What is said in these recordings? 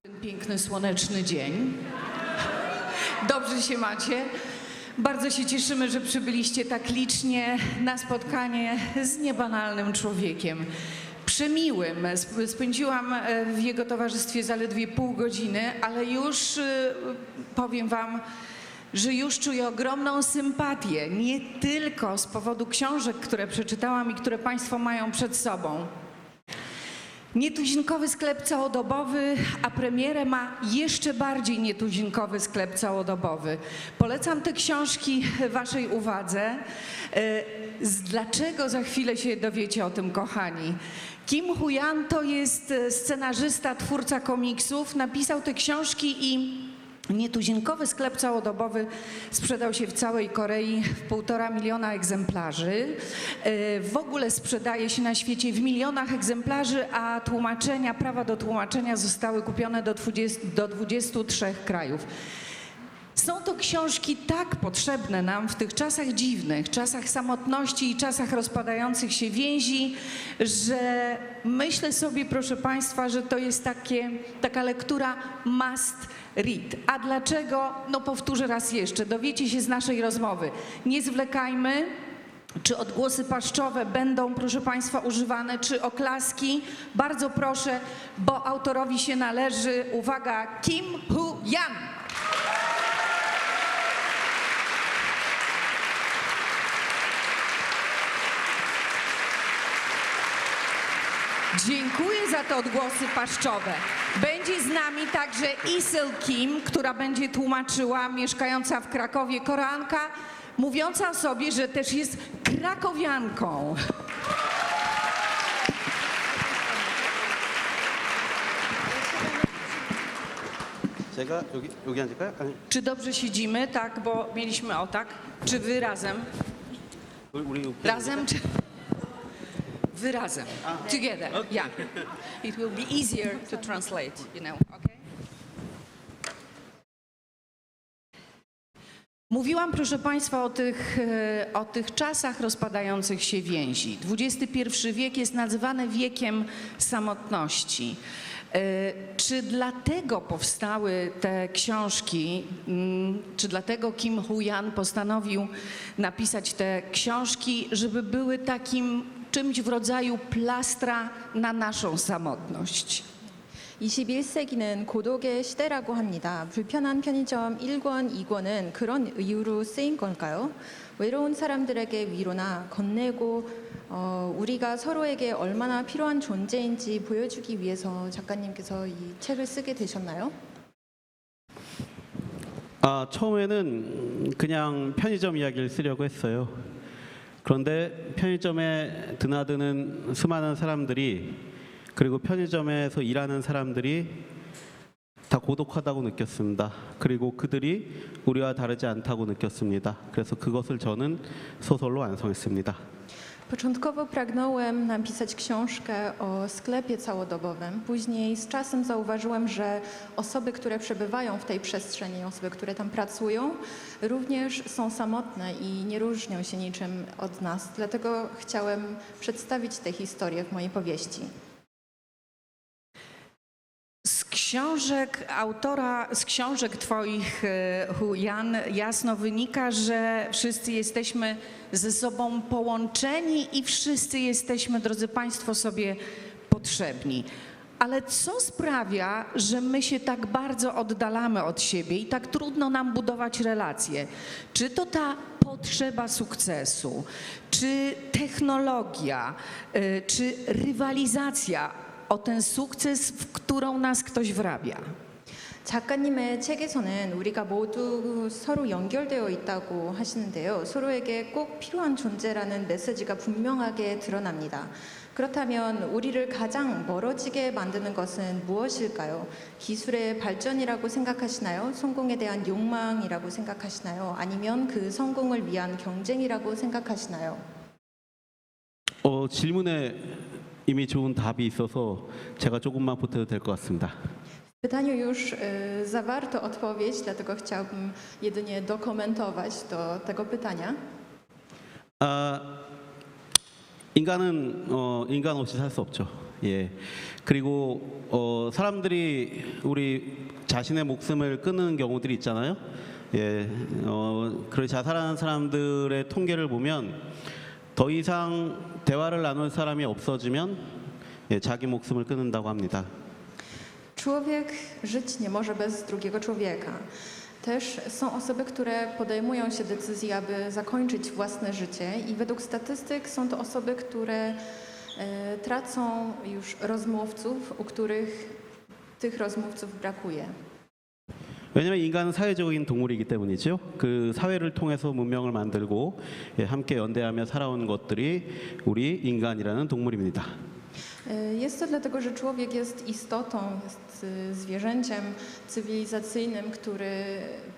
Ten piękny, słoneczny dzień. Dobrze się macie. Bardzo się cieszymy, że przybyliście tak licznie na spotkanie z niebanalnym człowiekiem. Przemiłym. Spędziłam w jego towarzystwie zaledwie pół godziny, ale już powiem wam, że już czuję ogromną sympatię. Nie tylko z powodu książek, które przeczytałam i które państwo mają przed sobą. Nietuzinkowy sklep całodobowy, a premierę ma jeszcze bardziej nietuzinkowy sklep całodobowy. Polecam te książki waszej uwadze. Dlaczego za chwilę się dowiecie o tym, kochani? Kim Hu-yan to jest scenarzysta, twórca komiksów. Napisał te książki i nietuzinkowy sklep całodobowy sprzedał się w całej Korei w 1,5 miliona egzemplarzy. W ogóle sprzedaje się na świecie w milionach egzemplarzy, a tłumaczenia, prawa do tłumaczenia zostały kupione do 23 krajów. Są to książki tak potrzebne nam w tych czasach dziwnych, czasach samotności i czasach rozpadających się więzi, że myślę sobie, proszę państwa, że to jest taka lektura must read. A dlaczego? No powtórzę raz jeszcze, dowiecie się z naszej rozmowy. Nie zwlekajmy. Czy odgłosy paszczowe będą, proszę państwa, używane, czy oklaski? Bardzo proszę, bo autorowi się należy, uwaga, Kim Hu-yan. Dziękuję za te odgłosy paszczowe. Będzie z nami także Isil Kim, która będzie tłumaczyła, mieszkająca w Krakowie, Koreanka, mówiąca o sobie, że też jest krakowianką. 제가 여기 앉을까요? 아니, Czy dobrze siedzimy? Tak, bo mieliśmy o tak. Czy wy razem? 우리 여기 Razem czy... Wy razem. Together. Yeah. It will be easier to translate, you know. Okay? Mówiłam, proszę państwa, o tych czasach rozpadających się więzi. XXI wiek jest nazywany wiekiem samotności. Czy dlatego powstały te książki, czy dlatego Kim Hu-yan postanowił napisać te książki, żeby były takim czymś w rodzaju plastra na naszą samotność? 21세기는 고독의 시대라고 합니다. 불편한 편의점 1권, 2권은 그런 이유로 쓰인 걸까요? 외로운 사람들에게 위로나 건네고 우리가 서로에게 얼마나 필요한 존재인지 보여주기 위해서 작가님께서 이 책을 쓰게 되셨나요? 처음에는 그냥 편의점 이야기를 쓰려고 했어요. 그런데 편의점에 드나드는 수많은 사람들이 그리고 편의점에서 일하는 사람들이 다 고독하다고 느꼈습니다. 그리고 그들이 우리와 다르지 않다고 느꼈습니다. 그래서 그것을 저는 소설로 완성했습니다. Początkowo pragnąłem napisać książkę o sklepie całodobowym. Później z czasem zauważyłem, że osoby, które przebywają w tej przestrzeni, osoby, które tam pracują, również są samotne i nie różnią się niczym od nas. Dlatego chciałem przedstawić tę historię w mojej powieści. Z książek twoich, Hu-yan, jasno wynika, że wszyscy jesteśmy ze sobą połączeni i wszyscy jesteśmy, drodzy państwo, sobie potrzebni. Ale co sprawia, że my się tak bardzo oddalamy od siebie i tak trudno nam budować relacje? Czy to ta potrzeba sukcesu, czy technologia, czy rywalizacja o ten sukces, w którą nas ktoś wrabia? 작가님의 책에서는 우리가 모두 서로 연결되어 있다고 하시는데요. 서로에게 꼭 필요한 존재라는 메시지가 분명하게 드러납니다. 그렇다면 우리를 가장 멀어지게 만드는 것은 무엇일까요? 기술의 발전이라고 생각하시나요? 성공에 대한 욕망이라고 생각하시나요? 아니면 그 성공을 위한 경쟁이라고 생각하시나요? 질문에 이미 좋은 답이 있어서 제가 조금만 보태도 될 것 같습니다. W pytaniu już zawarto odpowiedź, dlatego chciałbym jedynie dokumentować do tego pytania. 인간은 인간 없이 살 수 없죠. 예. 그리고 사람들이 우리 자신의 목숨을 끊는 경우들이 있잖아요. 예. 그런 자살하는 사람들의 통계를 보면 더 이상 대화를 나눌 사람이 없어지면 예, 자기 목숨을 끊는다고 합니다. Człowiek żyć nie może bez drugiego człowieka. Też są osoby, które podejmują się decyzji, aby zakończyć własne życie i według statystyk są to osoby, które tracą już rozmówców, u których tych rozmówców brakuje. 왜냐하면 인간은 사회적인 동물이기 때문이죠. 그 사회를 통해서 문명을 만들고 예, 함께 연대하며 살아온 것들이 우리 인간이라는 동물입니다. Jest to dlatego, że człowiek jest istotą, jest zwierzęciem cywilizacyjnym, który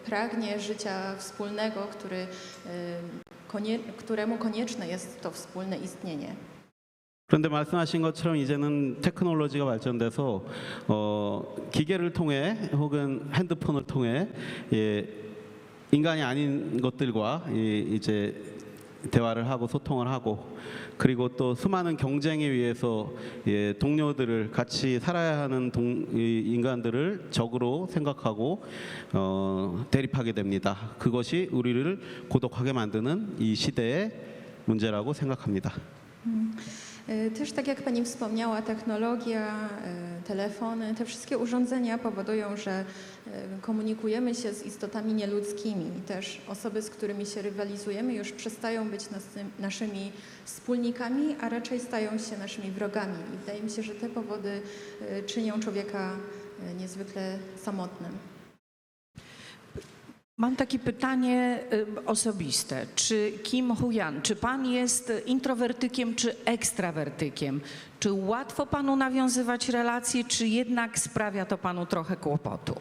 pragnie życia wspólnego, któremu konieczne jest to wspólne istnienie. 그런데 말씀하신 것처럼 이제는 테크놀로지가 발전돼서 기계를 통해 혹은 핸드폰을 통해 예, 인간이 아닌 것들과 이제 대화를 하고 소통을 하고 그리고 또 수많은 경쟁에 의해서 예, 동료들을 같이 살아야 하는 인간들을 적으로 생각하고 대립하게 됩니다. 그것이 우리를 고독하게 만드는 이 시대의 문제라고 생각합니다. Też tak jak Pani wspomniała, technologia, telefony, te wszystkie urządzenia powodują, że komunikujemy się z istotami nieludzkimi. Też osoby, z którymi się rywalizujemy, już przestają być naszymi wspólnikami, a raczej stają się naszymi wrogami. I wydaje mi się, że te powody czynią człowieka niezwykle samotnym. Mam takie pytanie osobiste. Czy Kim Hu-yan, czy pan jest introwertykiem czy ekstrawertykiem? Czy łatwo panu nawiązywać relacje, czy jednak sprawia to panu trochę kłopotu?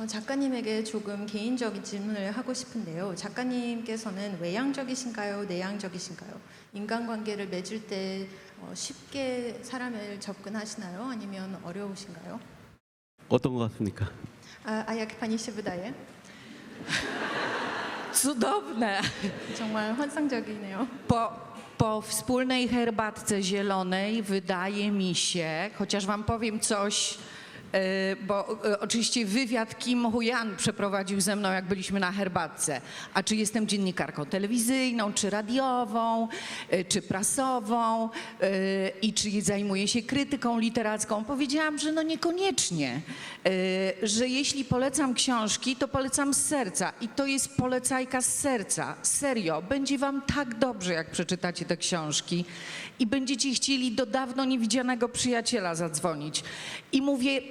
작가님에게 조금 개인적인 질문을 하고 싶은데요. 작가님께서는 외향적이신가요? 내향적이신가요? 인간관계를 맺을 때 쉽게 사람을 접근하시나요? 아니면 어려우신가요? 어떤 것 같습니까? A jak Pani się wydaje? Cudowne! 정말 환상적이네요. Po wspólnej herbatce zielonej wydaje mi się, chociaż wam powiem coś, bo oczywiście wywiad Kim Hu-yan przeprowadził ze mną, jak byliśmy na herbatce. A czy jestem dziennikarką telewizyjną, czy radiową, czy prasową i czy zajmuję się krytyką literacką? Powiedziałam, że no niekoniecznie. Że jeśli polecam książki, to polecam z serca. I to jest polecajka z serca. Serio, będzie wam tak dobrze, jak przeczytacie te książki i będziecie chcieli do dawno niewidzianego przyjaciela zadzwonić. I mówię,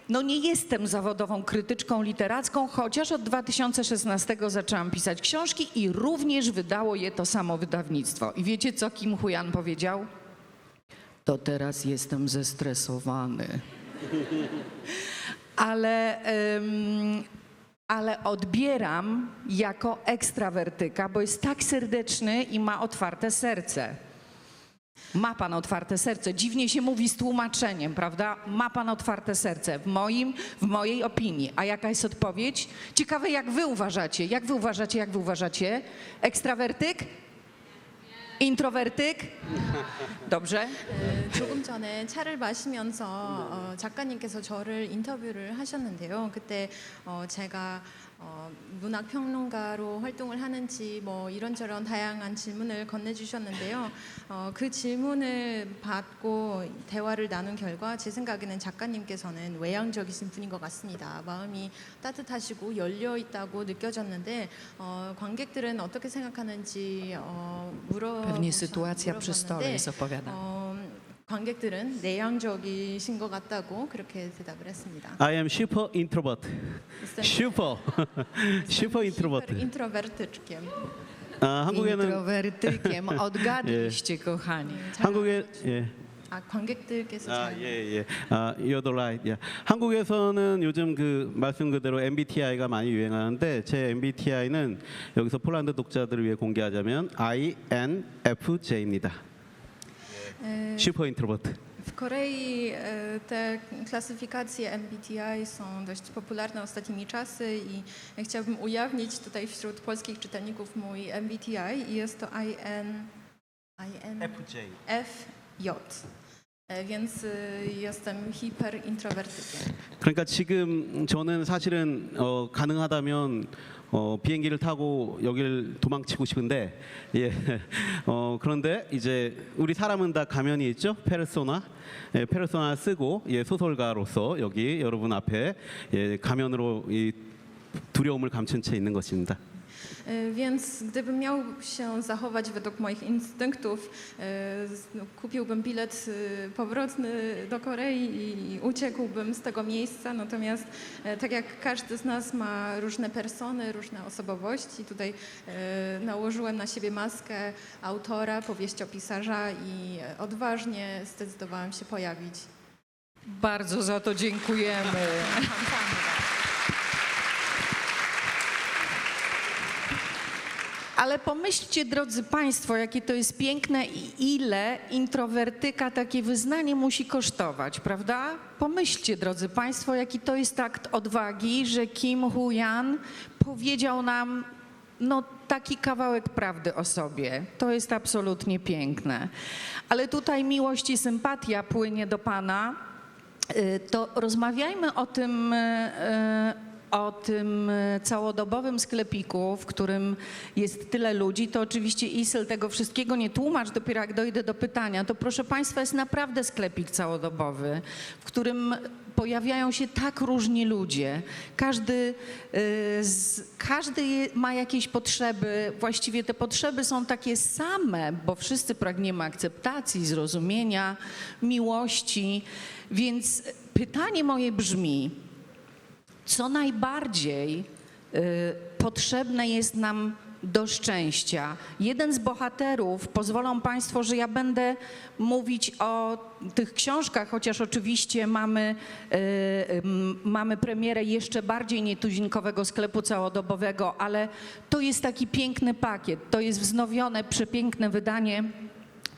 no nie jestem zawodową krytyczką literacką, chociaż od 2016 zaczęłam pisać książki i również wydało je to samo wydawnictwo. I wiecie, co Kim Hu-yan powiedział? To teraz jestem zestresowany. Ale odbieram jako ekstrawertyka, bo jest tak serdeczny i ma otwarte serce. Ma pan otwarte serce. Dziwnie się mówi z tłumaczeniem, prawda? Ma pan otwarte serce. W mojej opinii. A jaka jest odpowiedź? Ciekawe, jak wy uważacie. Jak wy uważacie? Ekstrawertyk? Introwertyk? Dobrze. 조금 전에 차를 마시면서 작가님께서 저를 인터뷰를 하셨는데요. 그때 제가 문학 평론가로 활동을 하는지 뭐 이런저런 다양한 질문을 건네주셨는데요. 그 질문을 받고 대화를 나눈 결과 제 생각에는 작가님께서는 외향적이신 분인 것 같습니다. 마음이 따뜻하시고 열려 있다고 느껴졌는데 관객들은 어떻게 생각하는지 Pewnie sytuacja przy stole jest opowiadana. 관객들은 내향적이신 것 같다고 그렇게 대답을 했습니다. I am super introvert. 슈퍼 인트로버트. 인트로버트kiem. 한국에는 Introwertykiem. Odgadliście, kochani. 한국에 예. 관객들께서 잘 예. You're right. 예. 한국에서는 요즘 그 말씀 그대로 MBTI가 많이 유행하는데 제 MBTI는 여기서 폴란드 독자들을 위해 공개하자면 INFJ입니다. 슈퍼 인트로버트. W Korei te klasyfikacje MBTI są dość popularne ostatnimi czasy i ja chciałabym ujawnić tutaj wśród polskich czytelników mój MBTI i jest to INFJ. więc jestem hiperintrowertykiem. 그러니까 지금 저는 사실은 가능하다면 비행기를 타고 여길 도망치고 싶은데 예. 그런데 이제 우리 사람은 다 가면이 있죠. 페르소나. 예, 페르소나 쓰고 예, 소설가로서 여기 여러분 앞에 예, 가면으로 이 두려움을 감춘 채 있는 것입니다. Więc gdybym miał się zachować według moich instynktów, kupiłbym bilet powrotny do Korei i uciekłbym z tego miejsca. Natomiast tak jak każdy z nas ma różne persony, różne osobowości, tutaj nałożyłem na siebie maskę autora, powieściopisarza i odważnie zdecydowałam się pojawić. Bardzo za to dziękujemy. Ale pomyślcie, drodzy Państwo, jakie to jest piękne i ile introwertyka takie wyznanie musi kosztować, prawda? Pomyślcie, drodzy Państwo, jaki to jest akt odwagi, że Kim Hu-yan powiedział nam taki kawałek prawdy o sobie. To jest absolutnie piękne. Ale tutaj miłość i sympatia płynie do Pana. To rozmawiajmy o tym całodobowym sklepiku, w którym jest tyle ludzi. To oczywiście Isyl tego wszystkiego nie tłumacz, dopiero jak dojdę do pytania. To proszę Państwa jest naprawdę sklepik całodobowy, w którym pojawiają się tak różni ludzie. Każdy ma jakieś potrzeby. Właściwie te potrzeby są takie same, bo wszyscy pragniemy akceptacji, zrozumienia, miłości. Więc pytanie moje brzmi, co najbardziej potrzebne jest nam do szczęścia? Jeden z bohaterów, pozwolą Państwo, że ja będę mówić o tych książkach, chociaż oczywiście mamy premierę jeszcze bardziej nietuzinkowego sklepu całodobowego, ale to jest taki piękny pakiet, to jest wznowione, przepiękne wydanie.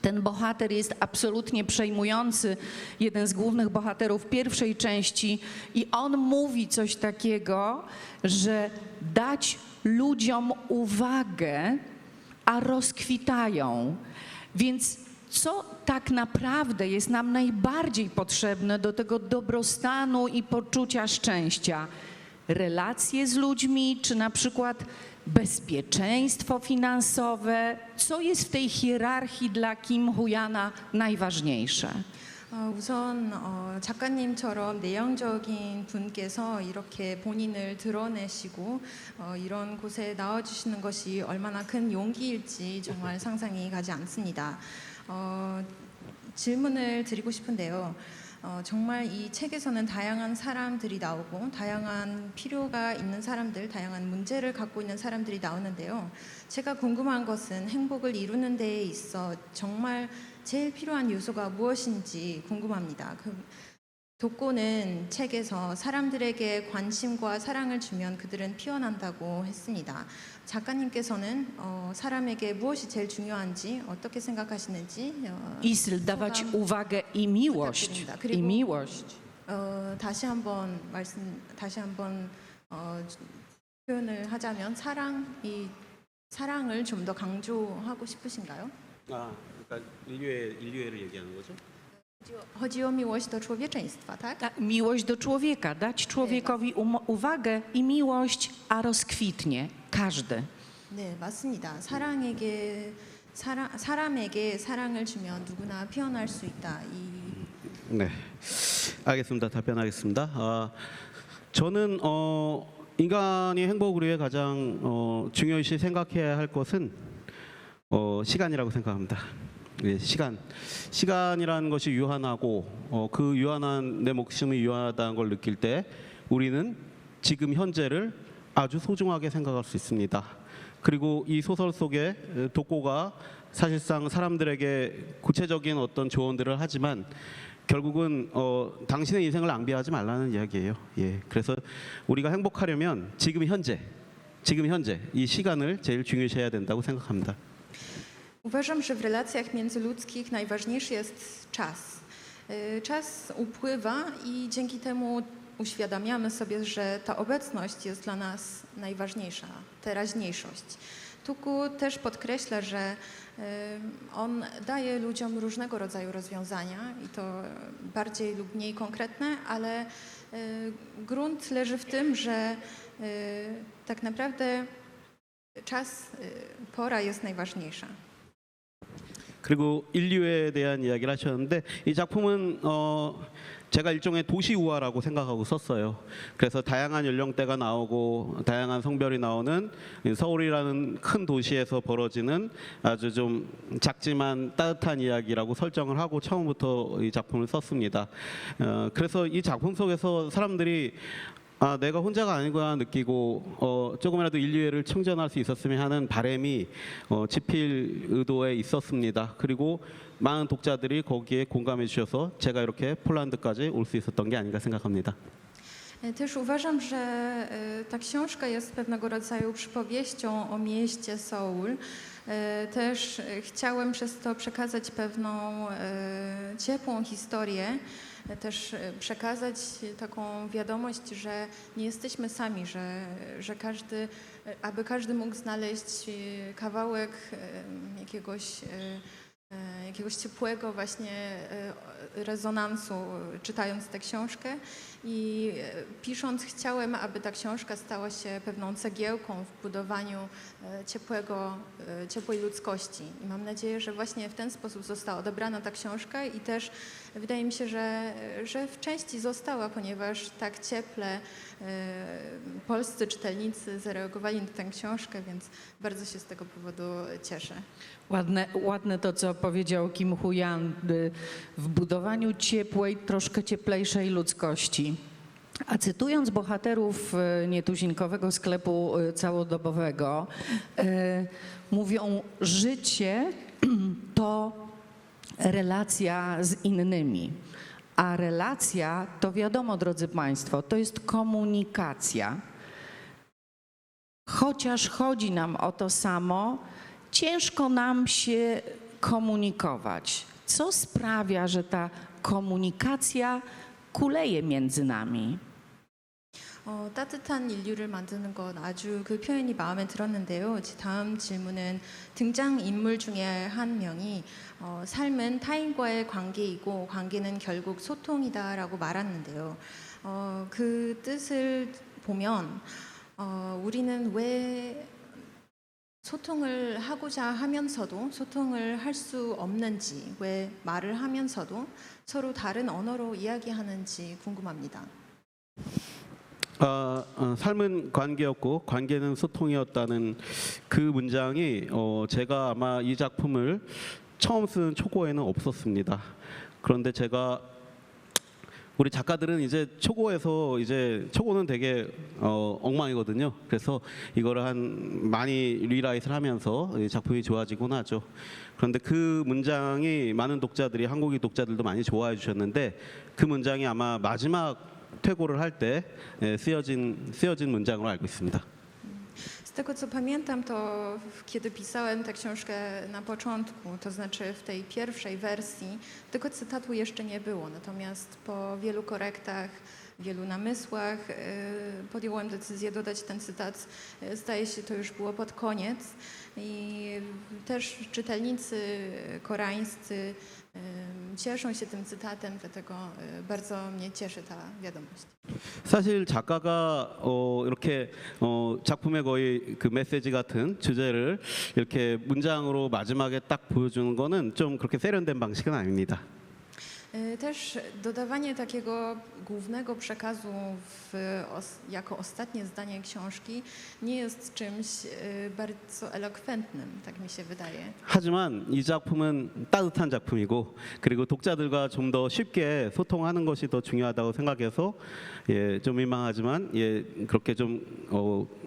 Ten bohater jest absolutnie przejmujący, jeden z głównych bohaterów pierwszej części i on mówi coś takiego, że dać ludziom uwagę, a rozkwitają. Więc co tak naprawdę jest nam najbardziej potrzebne do tego dobrostanu i poczucia szczęścia? Relacje z ludźmi, czy na przykład bezpieczeństwo finansowe? Co jest w tej hierarchii dla Kim Hu-yana najważniejsze? 우선 작가님처럼 내향적인 분께서 이렇게 본인을 드러내시고 이런 곳에 나와주시는 것이 얼마나 큰 용기일지 정말 상상이 가지 않습니다. 질문을 드리고 싶은데요. 정말 이 책에서는 다양한 사람들이 나오고 다양한 필요가 있는 사람들, 다양한 문제를 갖고 있는 사람들이 나오는데요. 제가 궁금한 것은 행복을 이루는 데에 있어 정말 제일 필요한 요소가 무엇인지 궁금합니다. 독고는 책에서 사람들에게 관심과 사랑을 주면 그들은 피어난다고 했습니다. 작가님께서는 사람에게 무엇이 제일 중요한지 어떻게 생각하시는지 Isyl, dawać uwagę i miłość. 부탁드립니다. I 그리고 miłość. 다시 한번 표현을 하자면 사랑을 좀 더 강조하고 싶으신가요? 그러니까 인류애를 얘기하는 거죠? Chodzi o miłość do człowieczeństwa, tak? Tak, miłość do człowieka, dać człowiekowi uwagę i miłość, a rozkwitnie każdy. 네, 맞습니다. 사람에게 사랑을 주면 누구나 피어날 수 있다. 네, 알겠습니다. 답변하겠습니다. 저는 인간이 행복을 위해 가장 중요시 생각해야 할 것은 시간이라고 생각합니다. 예, 시간이라는 것이 유한하고 그 유한한 내 목숨이 유한하다는 걸 느낄 때 우리는 지금 현재를 아주 소중하게 생각할 수 있습니다. 그리고 이 소설 속에 독고가 사실상 사람들에게 구체적인 어떤 조언들을 하지만 결국은 당신의 인생을 낭비하지 말라는 이야기예요. 예, 그래서 우리가 행복하려면 지금 현재 이 시간을 제일 중요시해야 된다고 생각합니다. Uważam, że w relacjach międzyludzkich najważniejszy jest czas. Czas upływa i dzięki temu uświadamiamy sobie, że ta obecność jest dla nas najważniejsza, teraźniejszość. Tuku też podkreśla, że on daje ludziom różnego rodzaju rozwiązania i to bardziej lub mniej konkretne, ale grunt leży w tym, że tak naprawdę czas, pora jest najważniejsza. 그리고 인류에 대한 이야기를 하셨는데 이 작품은 제가 일종의 도시 우화라고 생각하고 썼어요. 그래서 다양한 연령대가 나오고 다양한 성별이 나오는 서울이라는 큰 도시에서 벌어지는 아주 좀 작지만 따뜻한 이야기라고 설정을 하고 처음부터 이 작품을 썼습니다. 그래서 이 작품 속에서 사람들이 아, 내가 혼자가 아니구나 느끼고 조금이라도 인류애를 청전할 수 있었으면 하는 바람이 지필 의도에 있었습니다. 그리고 많은 독자들이 거기에 공감해 주셔서 제가 이렇게 폴란드까지 올 수 있었던 게 아닌가 생각합니다. Też uważam, że ta książka jest pewnego rodzaju przypowieścią o mieście Seul. Też chciałem przez to przekazać pewną ciepłą historię, też przekazać taką wiadomość, że nie jesteśmy sami, aby każdy mógł znaleźć kawałek jakiegoś ciepłego właśnie rezonansu, czytając tę książkę i pisząc chciałem, aby ta książka stała się pewną cegiełką w budowaniu ciepłej ludzkości. I mam nadzieję, że właśnie w ten sposób została odebrana ta książka i też wydaje mi się, że w części została, ponieważ tak cieple polscy czytelnicy zareagowali na tę książkę, więc bardzo się z tego powodu cieszę. Ładne to, co powiedział Kim Hu-yan w budowaniu ciepłej, troszkę cieplejszej ludzkości. A cytując bohaterów nietuzinkowego sklepu całodobowego, mówią, życie to relacja z innymi. A relacja to wiadomo, drodzy Państwo, to jest komunikacja. Chociaż chodzi nam o to samo, ciężko nam się komunikować. Co sprawia, że ta komunikacja kuleje między nami? 따뜻한 인류를 만드는 것 아주 그 표현이 마음에 들었는데요. 다음 질문은 등장인물 중에 한 명이 삶은 타인과의 관계이고 관계는 결국 소통이다라고 말했는데요. 그 뜻을 보면 우리는 왜 소통을 하고자 하면서도 소통을 할 수 없는지, 왜 말을 하면서도 서로 다른 언어로 이야기하는지 궁금합니다. 삶은 관계였고 관계는 소통이었다는 그 문장이 제가 아마 이 작품을 처음 쓴 초고에는 없었습니다. 그런데 제가 우리 작가들은 이제 초고에서 이제 초고는 되게 엉망이거든요. 그래서 이거를 많이 리라이트를 하면서 이 작품이 좋아지곤 하죠. 그런데 그 문장이 많은 독자들이 한국인 독자들도 많이 좋아해 주셨는데 그 문장이 아마 ma지막 퇴고를 할 때 쓰여진 문장으로 알고 있습니다. Z tego co pamiętam, to kiedy pisałem tę książkę na początku, to znaczy w tej pierwszej wersji, tego cytatu jeszcze nie było. Natomiast po wielu korektach, wielu namysłach podjąłem decyzję dodać ten cytat. Zdaje się, to już było pod koniec. I też czytelnicy koreańscy cieszą się tym cytatem, dlatego bardzo mnie cieszy ta wiadomość. 사실 작가가 이렇게 작품의 거의 그 메시지 같은 주제를 이렇게 문장으로 마지막에 딱 보여주는 거는 좀 그렇게 세련된 방식은 아닙니다. Też dodawanie takiego głównego przekazu jako ostatnie zdanie książki nie jest czymś bardzo elokwentnym, tak mi się wydaje. 하지만 이 작품은 따뜻한 작품이고 그리고 독자들과 좀 더 쉽게 소통하는 것이 더 중요하다고 생각해서 좀 민망하지만 그렇게 좀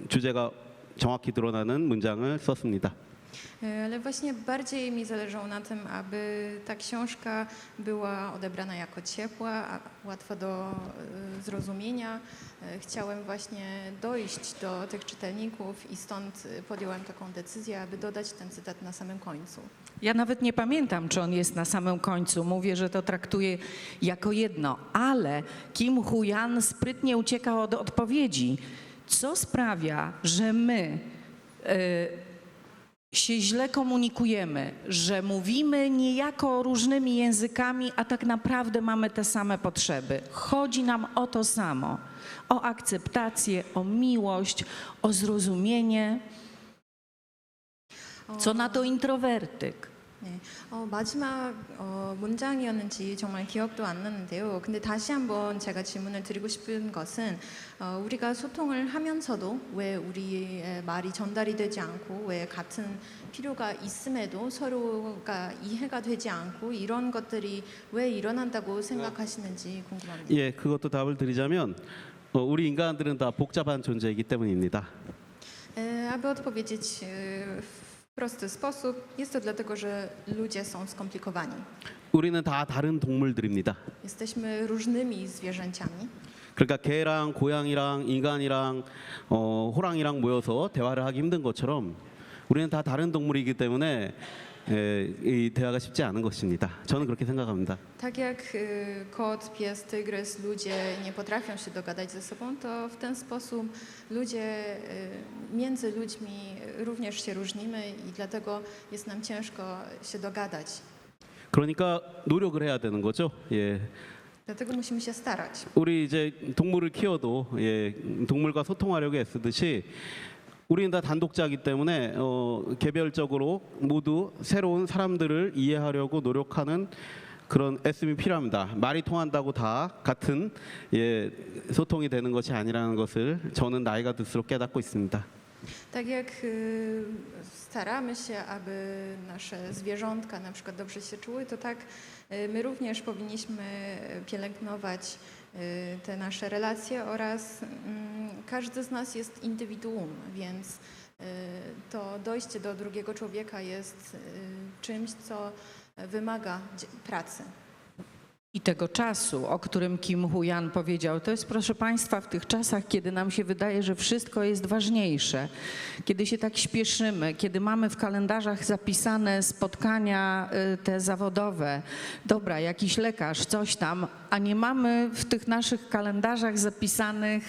주제가 정확히 드러나는 문장을 썼습니다. Ale właśnie bardziej mi zależało na tym, aby ta książka była odebrana jako ciepła, łatwa do zrozumienia. Chciałem właśnie dojść do tych czytelników i stąd podjąłem taką decyzję, aby dodać ten cytat na samym końcu. Ja nawet nie pamiętam, czy on jest na samym końcu. Mówię, że to traktuję jako jedno, ale Kim Hu-yan sprytnie ucieka od odpowiedzi. Co sprawia, że my się źle komunikujemy, że mówimy niejako różnymi językami, a tak naprawdę mamy te same potrzeby. Chodzi nam o to samo, o akceptację, o miłość, o zrozumienie. Co na to introwertyk? 네, 마지막 문장이었는지 정말 기억도 안 나는데요. 근데 다시 한번 제가 질문을 드리고 싶은 것은 우리가 소통을 하면서도 왜 우리의 말이 전달이 되지 않고 왜 같은 필요가 있음에도 서로가 이해가 되지 않고 이런 것들이 왜 일어난다고 생각하시는지 궁금합니다. 예, 그것도 답을 드리자면 우리 인간들은 다 복잡한 존재이기 때문입니다. Aby odpowiedzieć w prosty sposób, jest to dlatego, że ludzie są skomplikowani. 우리는 다 다른 동물들입니다. Jesteśmy różnymi zwierzęciami. 그러니까 개랑 고양이랑 인간이랑 호랑이랑 모여서 대화를 하기 힘든 것처럼 우리는 다 다른 동물이기 때문에 이 대화가 쉽지 않은 것입니다. 저는 그렇게 생각합니다. Tak jak kot, pies, tygrys, ludzie nie potrafią się dogadać ze sobą, to w ten sposób ludzie między ludźmi również się różnimy i dlatego jest nam ciężko się dogadać. 그러니까 노력을 해야 되는 거죠. 예. Dlatego musimy się starać. 우리 이제 동물을 키워도 예, 동물과 소통하려고 애쓰듯이 우리는 다 단독자이기 때문에 개별적으로 모두 새로운 사람들을 이해하려고 노력하는 그런 애씀이 필요합니다. 말이 통한다고 다 같은 예, 소통이 되는 것이 아니라는 것을 저는 나이가 들수록 깨닫고 있습니다. Tak jak staramy się, aby nasze zwierzątka na przykład dobrze się czuły, to tak my również powinniśmy pielęgnować te nasze relacje oraz każdy z nas jest indywiduum, więc to dojście do drugiego człowieka jest czymś, co wymaga pracy. I tego czasu, o którym Kim Hu-Yan powiedział, to jest, proszę Państwa, w tych czasach, kiedy nam się wydaje, że wszystko jest ważniejsze, kiedy się tak śpieszymy, kiedy mamy w kalendarzach zapisane spotkania te zawodowe, dobra, jakiś lekarz, coś tam, a nie mamy w tych naszych kalendarzach zapisanych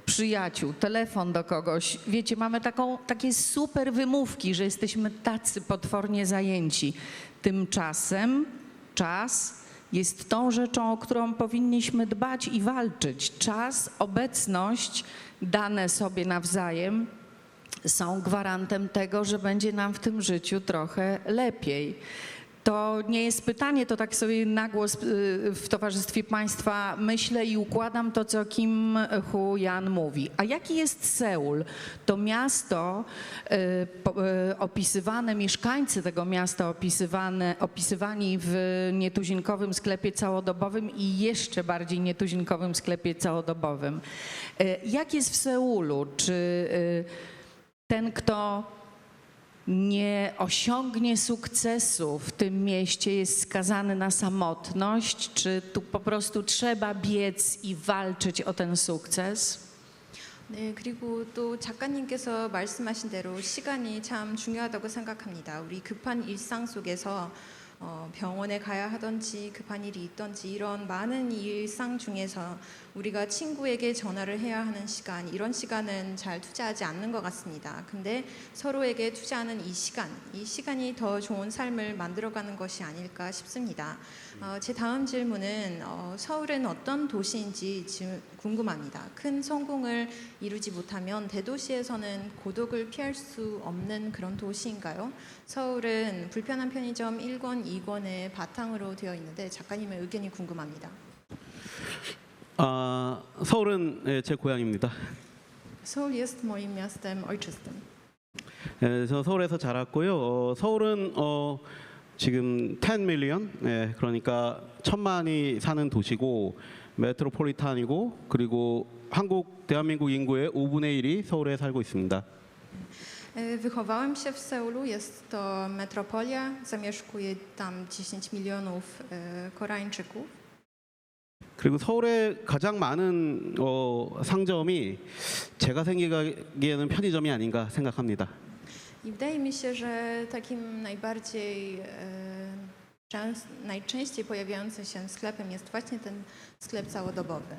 przyjaciół, telefon do kogoś. Wiecie, mamy takie super wymówki, że jesteśmy tacy potwornie zajęci. Tymczasem czas jest tą rzeczą, o którą powinniśmy dbać i walczyć. Czas, obecność dane sobie nawzajem są gwarantem tego, że będzie nam w tym życiu trochę lepiej. To nie jest pytanie, to tak sobie na głos w towarzystwie Państwa myślę i układam to, co Kim Hu-Yan mówi. A jaki jest Seul? To miasto opisywane, mieszkańcy tego miasta opisywani w nietuzinkowym sklepie całodobowym i jeszcze bardziej nietuzinkowym sklepie całodobowym. Jak jest w Seulu? Czy ten, kto nie osiągnie sukcesu w tym mieście, jest skazany na samotność, czy tu po prostu trzeba biec i walczyć o ten sukces? 네, 그리고 또 작가님께서 말씀하신 대로 시간이 참 중요하다고 생각합니다. 우리 급한 일상 속에서 병원에 가야 하든지 급한 일이 있든지 이런 많은 일상 중에서 우리가 친구에게 전화를 해야 하는 시간, 이런 시간은 잘 투자하지 않는 것 같습니다. 근데 서로에게 투자하는 이 시간이 더 좋은 삶을 만들어가는 것이 아닐까 싶습니다. 제 다음 질문은 서울은 어떤 도시인지 궁금합니다. 큰 성공을 이루지 못하면 대도시에서는 고독을 피할 수 없는 그런 도시인가요? 서울은 불편한 편의점 1권, 2권의 바탕으로 되어 있는데 작가님의 의견이 궁금합니다. 서울은 예, 제 고향입니다. 서울 jest moim miastem ojczystym. 예, 저 서울에서 자랐고요. 서울은 지금 10 밀리언, 예, 그러니까 1000만이 사는 도시고 메트로폴리탄이고 그리고 대한민국 인구의 5분의 1이 서울에 살고 있습니다. Wychowałem się w Seulu, jest to metropolia, zamieszkuje tam 10 milionów Koreańczyków. 그리고 서울에 가장 많은 상점이 제가 생각하기에는 편의점이 아닌가 생각합니다. I wydaje mi się, że takim najczęściej pojawiającym się sklepem jest właśnie ten sklep całodobowy.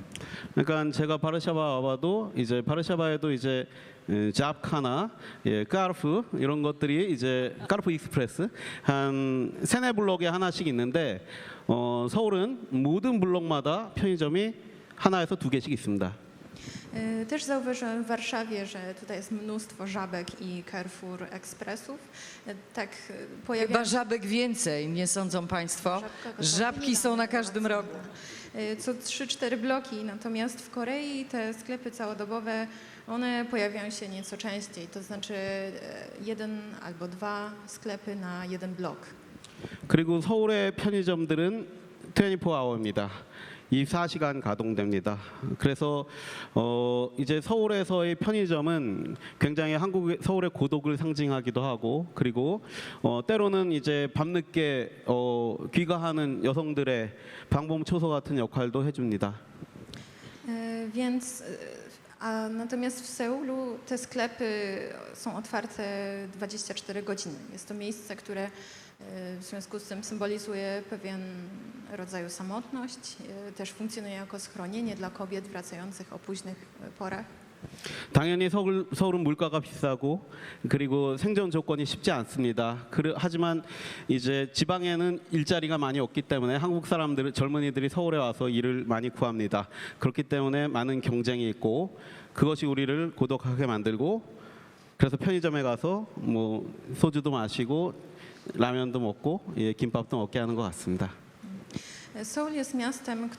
그러니까 제가 바르샤바 와봐도 이제 바르샤바에도 이제 잡카나 까르프 이런 것들이 이제 까르프 익스프레스 한 3-4블록에 하나씩 있는데 서울은 mo든 블록마다 편의점이 하나에서 2개씩 있습니다. Też zauważyłem w Warszawie, że tutaj jest mnóstwo Żabek i Carrefour Expressów. Tak pojawia Chyba żabek więcej, nie sądzą Państwo? Żabki są na każdym rogu. Co 3-4 bloki, natomiast w Korei te sklepy całodobowe, one pojawiają się nieco częściej, to znaczy 1 albo 2 sklepy na 1 blok. 그리고 서울의 편의점들은 24아워입니다. 24시간 가동됩니다. 그래서 이제 서울에서의 편의점은 굉장히 서울의 고독을 상징하기도 하고 그리고 때로는 이제 밤늦게 귀가하는 여성들의 방범초소 같은 역할도 해줍니다. Natomiast w Seulu te sklepy są otwarte 24 godziny. Jest to miejsce, które w związku z tym symbolizuje pewien rodzaj samotność, też funkcjonuje jako schronienie dla kobiet wracających o późnych porach. 당연히 서울은 물가가 비싸고 그리고 생존 조건이 쉽지 않습니다. 하지만 이제 지방에는 일자리가 많이 없기 때문에 한국 사람들 젊은이들이 서울에 와서 일을 많이 구합니다. 그렇기 때문에 많은 경쟁이 있고 그것이 우리를 고독하게 만들고 그래서 편의점에 가서 뭐 소주도 마시고 라면도 먹고 김밥도 먹게 하는 것 같습니다. Seul jest miastem,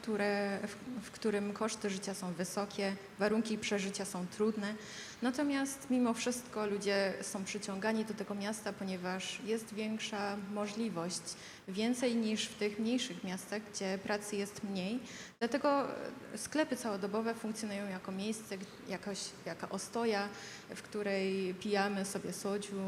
w którym koszty życia są wysokie, warunki przeżycia są trudne. Natomiast mimo wszystko ludzie są przyciągani do tego miasta, ponieważ jest większa możliwość, więcej niż w tych mniejszych miastach, gdzie pracy jest mniej. Dlatego sklepy całodobowe funkcjonują jako miejsce, jaka ostoja, w której pijamy sobie soju,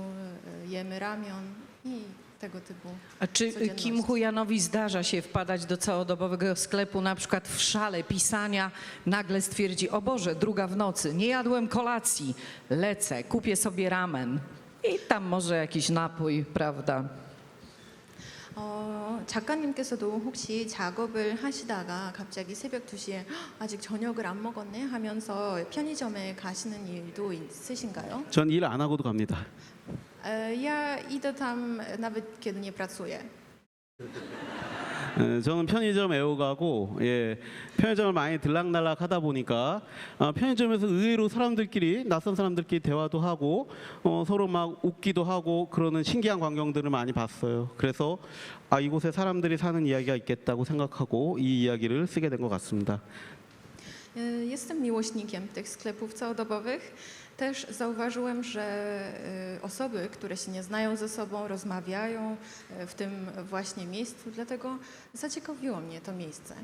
jemy ramion i tego typu. A czy Kim Huyanowi zdarza się wpadać do całodobowego sklepu, na przykład w szale pisania, nagle stwierdzi: o Boże, 2 w nocy, nie jadłem kolacji, lecę, kupię sobie ramen i tam może jakiś napój, prawda? 작가님께서도 혹시 작업을 하시다가 갑자기 새벽 2시에 아직 저녁을 안 먹었네 하면서 편의점에 가시는 일도 있으신가요? 전 일 안 하고도 갑니다. Ja idę tam nawet kiedy nie pracuję. 저는 편의점 애호가고 편의점을 많이 들락날락 하다 보니까 편의점에서 의외로 낯선 사람들끼리 대화도 하고 서로 막 웃기도 하고 그러는 신기한 광경들을 많이 봤어요. 그래서 이곳에 사람들이 사는 이야기가 있겠다고 생각하고 이 이야기를 쓰게 된 것 같습니다. Jestem miłośnikiem tych sklepów całodobowych. Też zauważyłem, że osoby, które się nie znają ze sobą, rozmawiają w tym właśnie miejscu, dlatego zaciekawiło mnie to miejsce.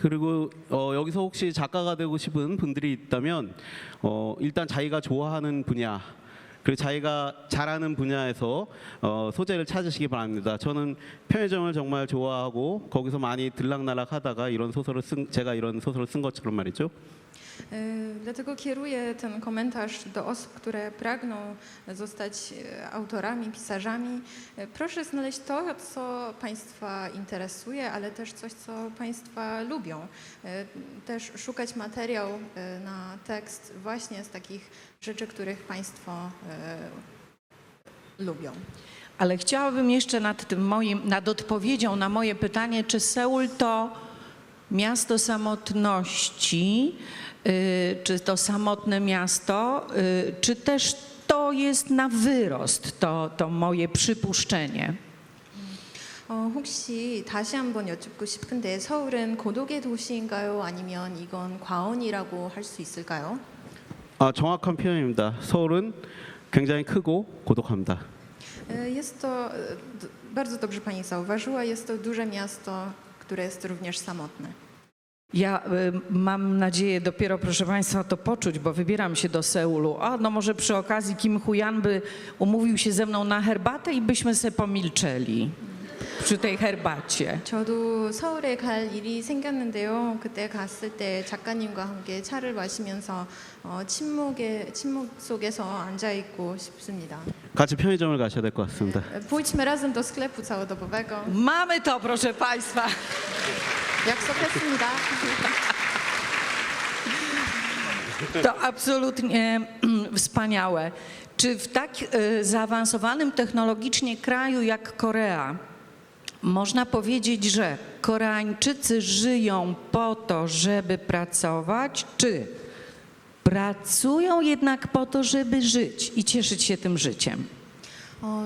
그리고 여기서 혹시 작가가 되고 싶은 분들이 있다면 일단 자기가 좋아하는 분야 그리고 자기가 잘하는 분야에서 소재를 찾으시기 바랍니다. 저는 편의점을 정말 좋아하고 거기서 많이 들락날락하다가 제가 이런 소설을 쓴 것처럼 말이죠. Dlatego kieruję ten komentarz do osób, które pragną zostać autorami, pisarzami. Proszę znaleźć to, co Państwa interesuje, ale też coś, co Państwa lubią. Też szukać materiał na tekst właśnie z takich rzeczy, których Państwo lubią. Ale chciałabym jeszcze nad odpowiedzią na moje pytanie, czy Seul to miasto samotności, czy to samotne miasto, czy też to jest na wyrost, to moje przypuszczenie. 혹시 다시 한번 여쭙고 싶은데 서울은 고독의 도시인가요? 아니면 이건 과언이라고 할 수 있을까요? 정확한 표현입니다. 서울은 굉장히 크고 고독합니다. Jest to, bardzo dobrze Pani zauważyła, jest to duże miasto, które jest również samotne. Ja mam nadzieję dopiero, proszę Państwa, to poczuć, bo wybieram się do Seulu. No może przy okazji Kim Huyan by umówił się ze mną na herbatę i byśmy se pomilczeli przy tej herbacie. 저도 서울에 갈 일이 생겼는데요. 그때 갔을 때 작가님과 함께 차를 마시면서 침묵 속에서 앉아 있고 싶습니다. 같이 편의점을 가셔야 될 것 같습니다. pójdźmy razem do sklepu całodobowego. Mamy to, proszę Państwa. 약속했습니다. To absolutnie wspaniałe. Czy w tak zaawansowanym technologicznie kraju jak Korea można powiedzieć, że Koreańczycy żyją po to, żeby pracować, czy pracują jednak po to, żeby żyć i cieszyć się tym życiem?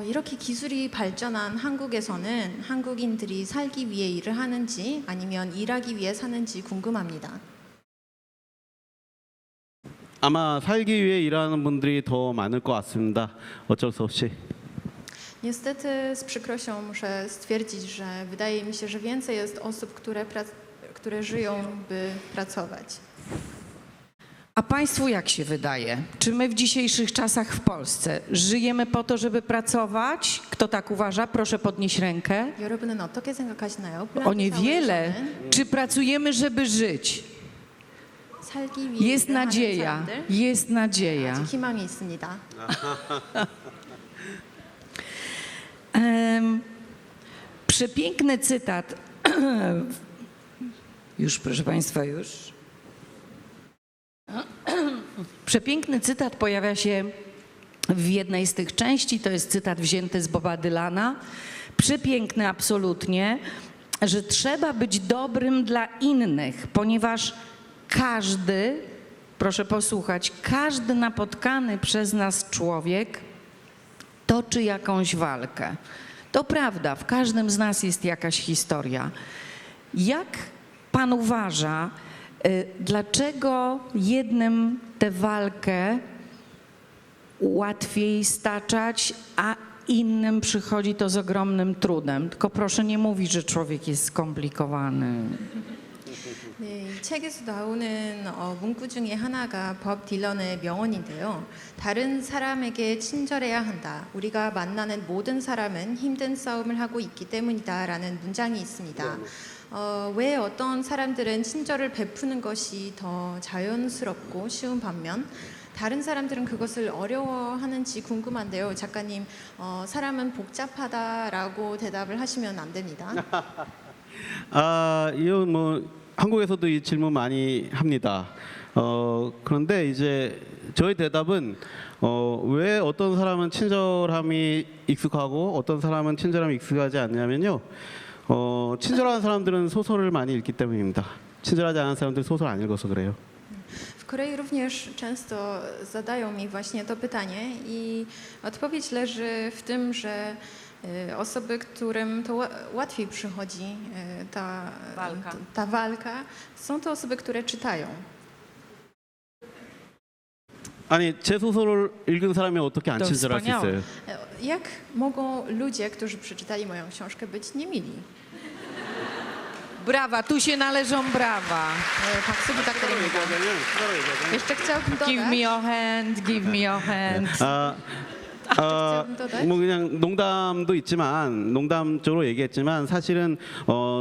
이렇게 기술이 발전한 한국에서는 한국인들이 살기 위해 일을 하는지 아니면 일하기 위해 사는지 궁금합니다. 아마 살기 위해 일하는 분들이 더 많을 것 같습니다. 어쩔 수 없이. Niestety z przykrością muszę stwierdzić, że wydaje mi się, że więcej jest osób, które żyją, by pracować. A Państwu jak się wydaje? Czy my w dzisiejszych czasach w Polsce żyjemy po to, żeby pracować? Kto tak uważa? Proszę podnieść rękę. 여러분은 어떻게 생각하시나요? O niewiele. 폴란드 Czy pracujemy, żeby żyć? 사회에서는 살기 위해 Jest 일을 하는 nadzieja. 사람들 Jest nadzieja. 아직 희망이 있습니다. Przepiękny cytat. Już, proszę Państwa, już. Przepiękny cytat pojawia się w jednej z tych części. To jest cytat wzięty z Boba Dylana. Przepiękny absolutnie, że trzeba być dobrym dla innych, ponieważ każdy, proszę posłuchać, każdy napotkany przez nas człowiek toczy jakąś walkę. To prawda, w każdym z nas jest jakaś historia. Jak Pan uważa, dlaczego jednym tę walkę łatwiej staczać, a innym przychodzi to z ogromnym trudem? Tylko proszę nie mówić, że człowiek jest skomplikowany. 네, 이 책에서 나오는 문구 중에 하나가 법 딜런의 명언인데요. 다른 사람에게 친절해야 한다. 우리가 만나는 모든 사람은 힘든 싸움을 하고 있기 때문이다라는 문장이 있습니다. 왜 어떤 사람들은 친절을 베푸는 것이 더 자연스럽고 쉬운 반면 다른 사람들은 그것을 어려워하는지 궁금한데요. 작가님, 사람은 복잡하다라고 대답을 하시면 안 됩니다. 아, 이건 뭐 한국에서도 이 질문 많이 합니다. 그런데 이제 저의 대답은 왜 어떤 사람은 친절함이 익숙하고 어떤 사람은 친절함이 익숙하지 않냐면요. 친절한 사람들은 소설을 많이 읽기 때문입니다. 친절하지 않은 사람들은 소설 안 읽어서 그래요. W Korei również często zadają mi właśnie to pytanie i odpowiedź leży w tym, że osoby, którym to łatwiej przychodzi ta walka, są to osoby, które czytają. 아니 제 소설을 읽은 사람이 어떻게 안 To 친절할 수 wspaniałe. 있어요? Jak mogą ludzie, którzy przeczytali moją książkę, być niemili? Brawa, tu się należą brawa. 박수 부탁드립니다. Jeszcze chciałabym Give me dodać, your hand, give me your hand. 뭐 그냥 농담도 있지만 농담적으로 얘기했지만 사실은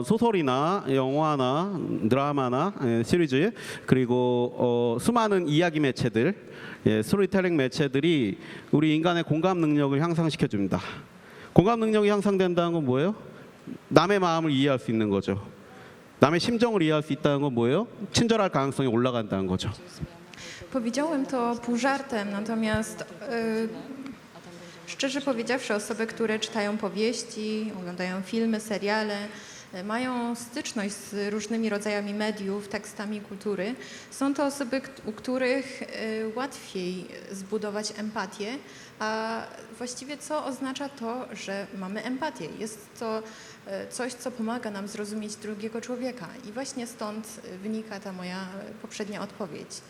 소설이나 영화나 드라마나 시리즈 그리고 수많은 이야기 매체들 스토리텔링 매체들이 우리 인간의 공감 능력을 향상시켜 줍니다. 공감 능력이 향상된다는 건 뭐예요? 남의 마음을 이해할 수 있는 거죠. 남의 심정을 이해할 수 있다는 건 뭐예요? 친절할 가능성이 올라간다는 거죠. powiedziałem to pół żartem, natomiast szczerze powiedziawszy, osoby, które czytają powieści, oglądają filmy, seriale, mają styczność z różnymi rodzajami mediów, tekstami kultury, są to osoby, u których łatwiej zbudować empatię, a właściwie co oznacza to, że mamy empatię? Jest to coś, co pomaga nam zrozumieć drugiego człowieka i właśnie stąd wynika ta moja poprzednia odpowiedź.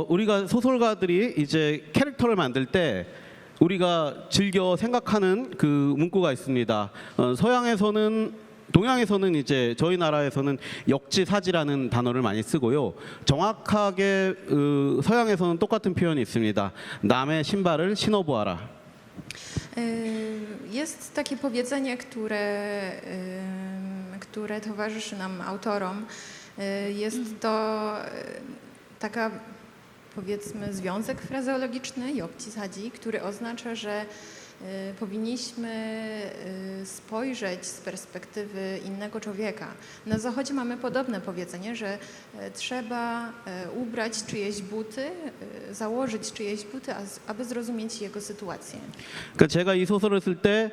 우리가 소설가들이 이제 캐릭터를 만들 때 우리가 즐겨 생각하는 그 문구가 있습니다. 동양에서는 이제 저희 나라에서는 역지사지라는 단어를 많이 쓰고요. 정확하게 서양에서는 똑같은 표현이 있습니다. 남의 신발을 신어보아라. Jest takie powiedzenie, które towarzyszy nam autorom. Jest to taka, powiedzmy, związek frazeologiczny, 역지사지, który oznacza, że powinniśmy spojrzeć z perspektywy innego człowieka. Na Zachodzie mamy podobne powiedzenie, że trzeba ubrać czyjeś buty, założyć czyjeś buty, aby zrozumieć jego sytuację. 그러니까 제가 이 소설을 쓸 때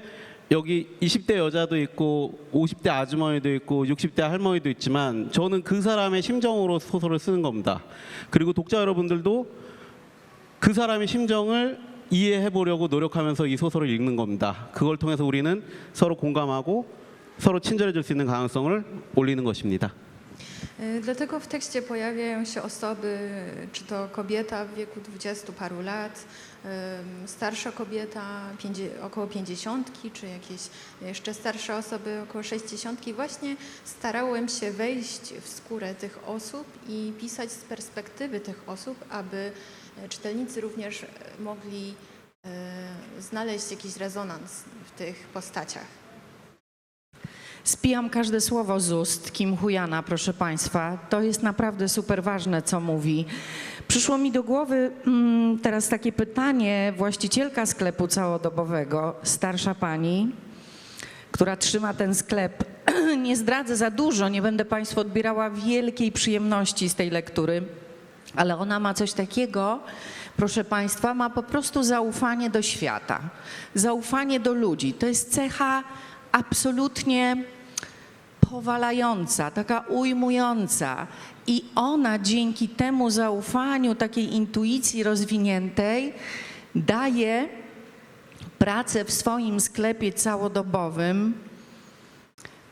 여기 20대 여자도 있고 50대 아주머니도 있고 60대 할머니도 있지만 저는 그 사람의 심정으로 소설을 쓰는 겁니다. 그리고 독자 여러분들도 그 사람의 심정을 이해해 보려고 노력하면서 이 sosor을 읽는 겁니다. 그걸 통해서 우리는 서로 공감하고 서로 친절해질 수 있는 가능성을 올리는 것입니다. Dlatego w tekście pojawiają się osoby, czy to kobieta w wieku 20 paru lat, starsza kobieta około 50, czy jakieś jeszcze starsze osoby około 60. Właśnie starałem się wejść w skórę tych osób i pisać z perspektywy tych osób, aby czytelnicy również mogli znaleźć jakiś rezonans w tych postaciach. Spijam każde słowo z ust Kim Huyana, proszę Państwa. To jest naprawdę super ważne, co mówi. Przyszło mi do głowy teraz takie pytanie. Właścicielka sklepu całodobowego, starsza pani, która trzyma ten sklep, nie zdradzę za dużo, nie będę Państwu odbierała wielkiej przyjemności z tej lektury, ale ona ma coś takiego, proszę Państwa, ma po prostu zaufanie do świata, zaufanie do ludzi. To jest cecha absolutnie powalająca, taka ujmująca. I ona dzięki temu zaufaniu, takiej intuicji rozwiniętej daje pracę w swoim sklepie całodobowym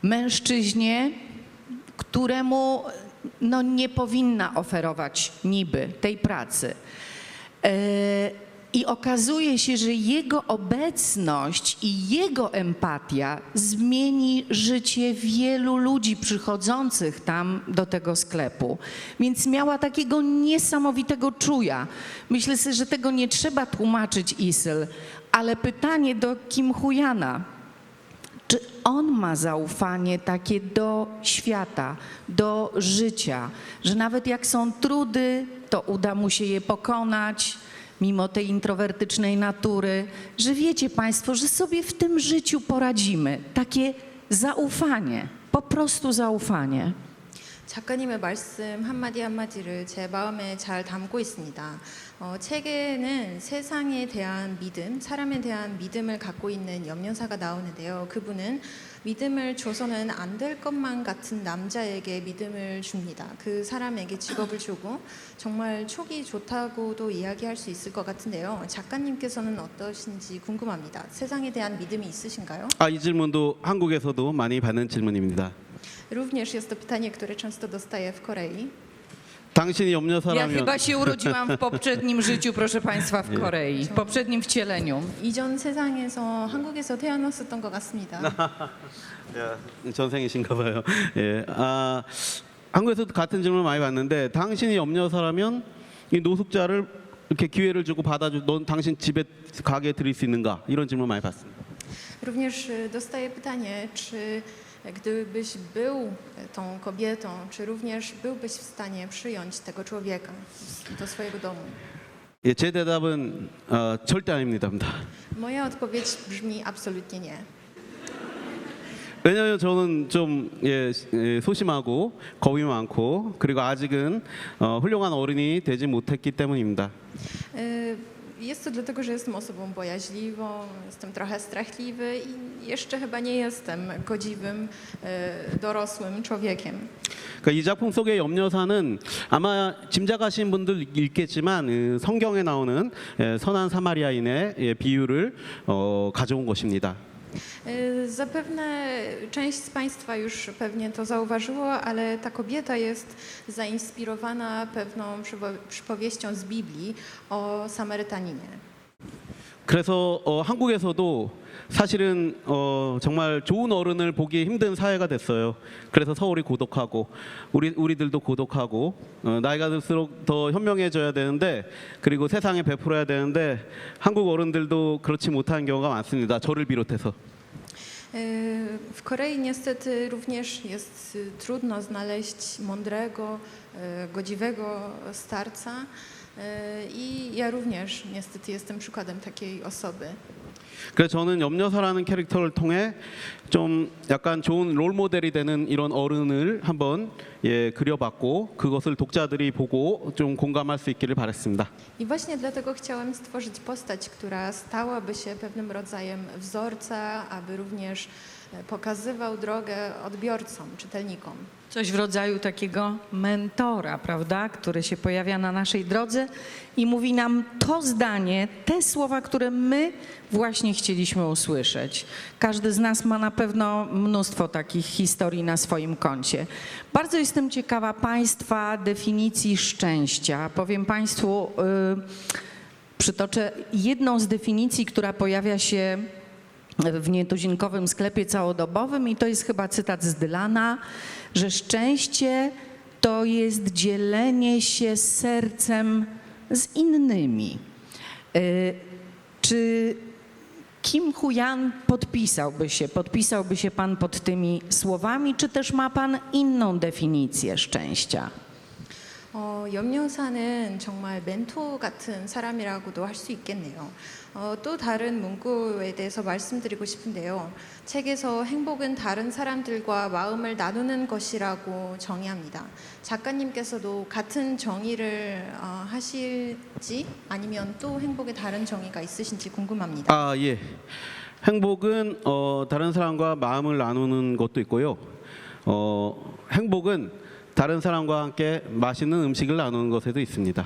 mężczyźnie, któremu nie powinna oferować niby tej pracy. I okazuje się, że jego obecność i jego empatia zmieni życie wielu ludzi przychodzących tam do tego sklepu. Więc miała takiego niesamowitego czuja. Myślę sobie, że tego nie trzeba tłumaczyć Isyl, ale pytanie do Kim Huyana. Czy on ma zaufanie takie do świata, do życia, że nawet jak są trudy, to uda mu się je pokonać, mimo tej introwertycznej natury, że wiecie Państwo, że sobie w tym życiu poradzimy. Takie zaufanie, po prostu zaufanie. 작가님의 말씀 한마디 한마디를 제 마음에 잘 담고 있습니다. 책에는 세상에 대한 믿음, 사람에 대한 믿음을 갖고 있는 염려사가 나오는데요. 그분은 믿음을 줘서는 안 될 것만 같은 남자에게 믿음을 줍니다. 그 사람에게 직업을 주고 정말 촉이 좋다고도 이야기할 수 있을 것 같은데요. 작가님께서는 어떠신지 궁금합니다. 세상에 대한 믿음이 있으신가요? 이 질문도 한국에서도 많이 받는 질문입니다. również jest to pytanie, które często dostaję w Korei. 당신이 Ja 염려사라면 chyba się urodziłam w poprzednim życiu, proszę Państwa, w Korei, w poprzednim wcieleniu. 이전 세상에서 한국에서 태어났었던 것 같습니다. 전생이신가 봐요. 예. 한국에서도 같은 질문을 많이 받는데 당신이 염려사라면 이 노숙자를 이렇게 기회를 주고 받아주 넌 당신 집에 가게 드릴 수 있는가? 이런 질문 많이 받습니다. Również dostaję pytanie, czy gdybyś był tą kobietą, czy również byłbyś w stanie przyjąć tego człowieka do swojego domu? 예, 제 대답은 절대 아닙니다. Moja odpowiedź brzmi absolutnie nie. 왜냐하면 저는 좀 소심하고 겁이 많고 그리고 아직은 훌륭한 어른이 되지 못했기 때문입니다. Jest to dlatego, że jestem osobą bojaźliwą, jestem trochę strachliwy i jeszcze chyba nie jestem godziwym, dorosłym człowiekiem. 그러니까 이 작품 속의 염려사는 아마 짐작하신 분들 있겠지만 성경에 나오는 선한 사마리아인의 비유를 가져온 것입니다. Zapewne część z Państwa już pewnie to zauważyło, ale ta kobieta jest zainspirowana pewną przypowieścią z Biblii o Samarytaninie. 그래서 한국에서도 사실은 정말 좋은 어른을 보기 힘든 사회가 됐어요. 그래서 서울이 고독하고 우리들도 고독하고 나이가 들수록 더 현명해져야 되는데 그리고 세상에 베풀어야 되는데 한국 어른들도 그렇지 못한 경우가 많습니다. 저를 비롯해서. W Korei niestety również jest trudno znaleźć mądrego, godziwego starca i ja również niestety jestem przykładem takiej osoby. 그래서 저는 염려사라는 캐릭터를 통해 좀 약간 좋은 롤 model이 되는 이런 어른을 한번 그려봤고 그것을 독자들이 보고 좀 공감할 수 있기를 바랐습니다. I właśnie dlatego chciałem stworzyć postać, która stałaby się pewnym rodzajem wzorca, aby również pokazywał drogę odbiorcom, czytelnikom. Coś w rodzaju takiego mentora, prawda, który się pojawia na naszej drodze i mówi nam to zdanie, te słowa, które my właśnie chcieliśmy usłyszeć. Każdy z nas ma na pewno mnóstwo takich historii na swoim koncie. Bardzo jestem ciekawa Państwa definicji szczęścia. Powiem Państwu, przytoczę jedną z definicji, która pojawia się w nietuzinkowym sklepie całodobowym i to jest chyba cytat z Dylana, że szczęście to jest dzielenie się sercem z innymi. Czy Kim Hu-Yan podpisałby się Pan pod tymi słowami, czy też ma Pan inną definicję szczęścia? 염려사는 정말 멘토 같은 사람이라고도 할 수 있겠네요. 또 다른 문구에 대해서 말씀드리고 싶은데요. 책에서 행복은 다른 사람들과 마음을 나누는 것이라고 정의합니다. 작가님께서도 같은 정의를 하실지 아니면 또 행복에 다른 정의가 있으신지 궁금합니다. 아, 예. 행복은 다른 사람과 마음을 나누는 것도 있고요. 행복은 다른 사람과 함께 맛있는 음식을 나누는 것에도 있습니다.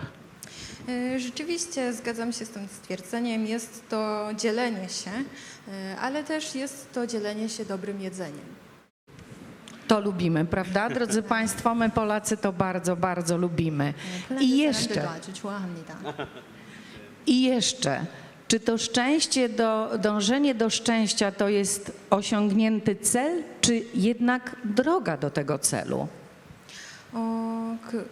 Rzeczywiście zgadzam się z tym stwierdzeniem. Jest to dzielenie się, ale też jest to dzielenie się dobrym jedzeniem. To lubimy, prawda? Drodzy Państwo, my Polacy to bardzo, bardzo lubimy. I jeszcze, czy to szczęście, dążenie do szczęścia to jest osiągnięty cel, czy jednak droga do tego celu?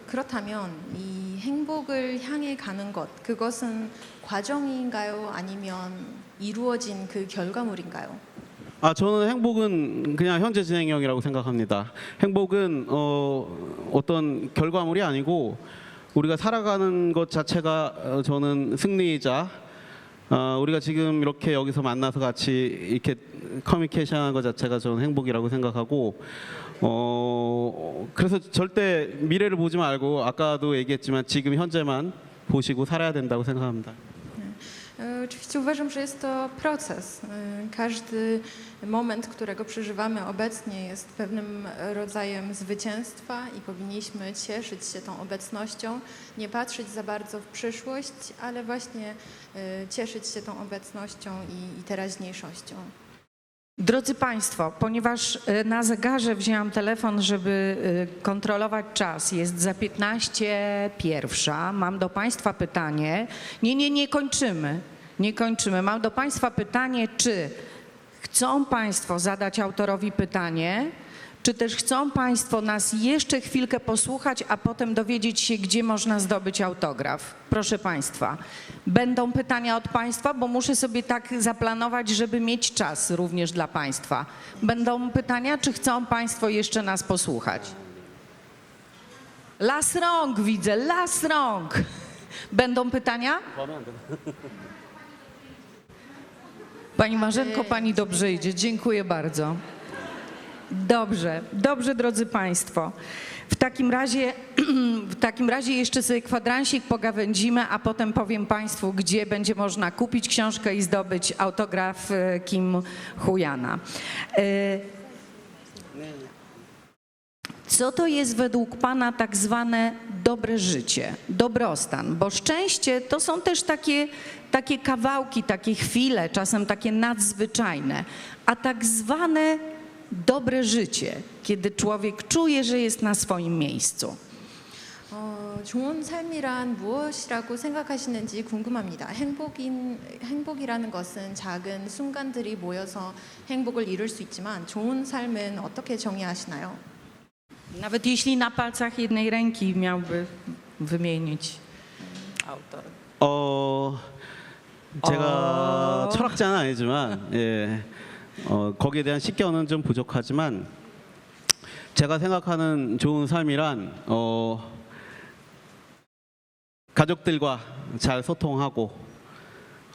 그렇다면 이 행복을 향해 가는 것, 그것은 과정인가요? 아니면 이루어진 그 결과물인가요? 저는 행복은 그냥 현재 진행형이라고 생각합니다. 행복은 어떤 결과물이 아니고 우리가 살아가는 것 자체가 저는 승리이자 우리가 지금 이렇게 여기서 만나서 같이 이렇게 커뮤니케이션하는 것 자체가 저는 행복이라고 생각하고 그래서 절대 미래를 보지 말고 아까도 얘기했지만 지금 현재만 보시고 살아야 된다고 생각합니다. Oczywiście uważam, że jest to proces. Każdy moment, którego przeżywamy obecnie jest pewnym rodzajem zwycięstwa i powinniśmy cieszyć się tą obecnością, nie patrzeć za bardzo w przyszłość, ale właśnie cieszyć się tą obecnością i teraźniejszością. Drodzy Państwo, ponieważ na zegarze wzięłam telefon, żeby kontrolować czas, jest za 15:01, mam do Państwa pytanie. Nie kończymy. Mam do Państwa pytanie, czy chcą Państwo zadać autorowi pytanie, czy też chcą Państwo nas jeszcze chwilkę posłuchać, a potem dowiedzieć się, gdzie można zdobyć autograf? Proszę Państwa, będą pytania od Państwa, bo muszę sobie tak zaplanować, żeby mieć czas również dla Państwa. Będą pytania, czy chcą Państwo jeszcze nas posłuchać? Las rąk widzę, las rąk. Będą pytania? Pani Marzenko, Pani dobrze idzie. Dziękuję bardzo. Dobrze, drodzy Państwo. W takim razie jeszcze sobie kwadransik pogawędzimy, a potem powiem Państwu, gdzie będzie można kupić książkę i zdobyć autograf Kim Hu-Yana. Co to jest według Pana tak zwane dobre życie, dobrostan? Bo szczęście to są też takie kawałki, takie chwile, czasem takie nadzwyczajne, a tak zwane dobre życie, kiedy człowiek czuje, że jest na swoim miejscu. 좋은 삶이란 무엇이라고 생각하시는지 궁금합니다. 행복이라는 것은 작은 순간들이 모여서 행복을 이룰 수 있지만 좋은 삶은 어떻게 정의하시나요? Nawet jeśli na palcach jednej ręki miałby wymienić autor. 제가 철학자는 아니지만 거기에 대한 식견은 좀 부족하지만 제가 생각하는 좋은 삶이란 가족들과 잘 소통하고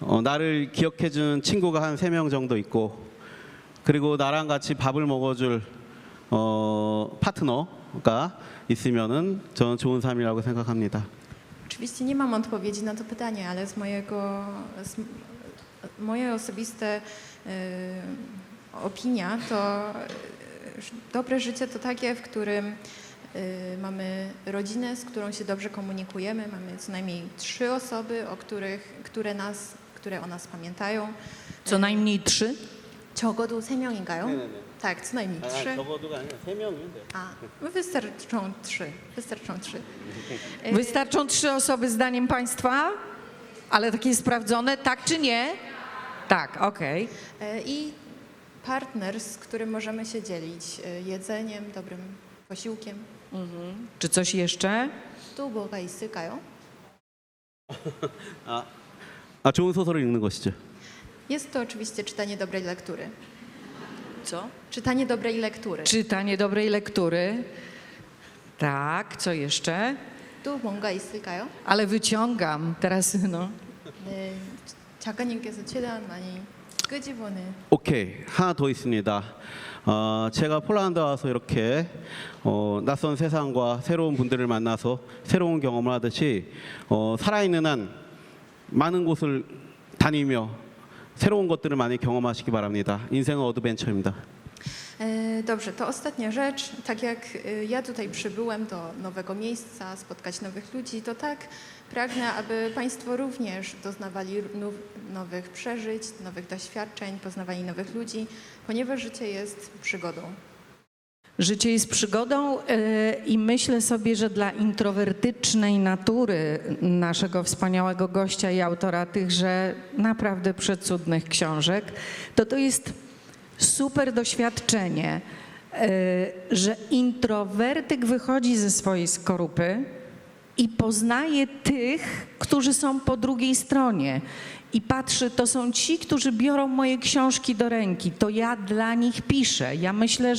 나를 기억해준 친구가 한 3명 정도 있고 그리고 나랑 같이 밥을 먹어줄 파트너가 있으면은 저는 좋은 삶이라고 생각합니다. Oczywiście nie mam odpowiedzi na to pytanie, ale moje osobiste opinia to dobre życie to takie, w którym mamy rodzinę, z którą się dobrze komunikujemy, mamy co najmniej 3 osoby, które o nas pamiętają. Co najmniej 3? 적어도 3명인가요? 네네네. Tak, co najmniej 3. 적어도가 아니라 3명인데. Wystarczą 3. Wystarczą 3. Wystarczą 3 osoby zdaniem państwa? Ale takie sprawdzone, tak czy nie? Tak, okej. I partner, z którym możemy się dzielić jedzeniem, dobrym posiłkiem. Czy coś jeszcze? 또 뭐가 있을까요? 좋은 소설을 읽는 것이죠. Jest to oczywiście czytanie dobrej lektury. Co? Czytanie dobrej lektury. Czytanie dobrej lektury. Tak, co jeszcze? 또 뭔가 있을까요? Ale wyciągam teraz, no. 네, 작가님께서 최대한 많이 끄집어내. 오케이, 하나 더 있습니다. 제가 폴란드 와서 이렇게 낯선 세상과 새로운 분들을 만나서 새로운 경험을 하듯이 살아있는 한 많은 곳을 다니며 새로운 것들을 많이 경험하시기 바랍니다. 인생은 어드벤처입니다. Dobrze, to ostatnia rzecz. Tak jak ja tutaj przybyłem do nowego miejsca, spotkać nowych ludzi, to tak pragnę, aby Państwo również doznawali nowych przeżyć, nowych doświadczeń, poznawali nowych ludzi, ponieważ życie jest przygodą. Życie jest przygodą i myślę sobie, że dla introwertycznej natury naszego wspaniałego gościa i autora tychże naprawdę przecudnych książek, to jest super doświadczenie, że introwertyk wychodzi ze swojej skorupy i poznaje tych, którzy są po drugiej stronie. I patrzy, to są ci, którzy biorą moje książki do ręki, to ja dla nich piszę. Ja myślę,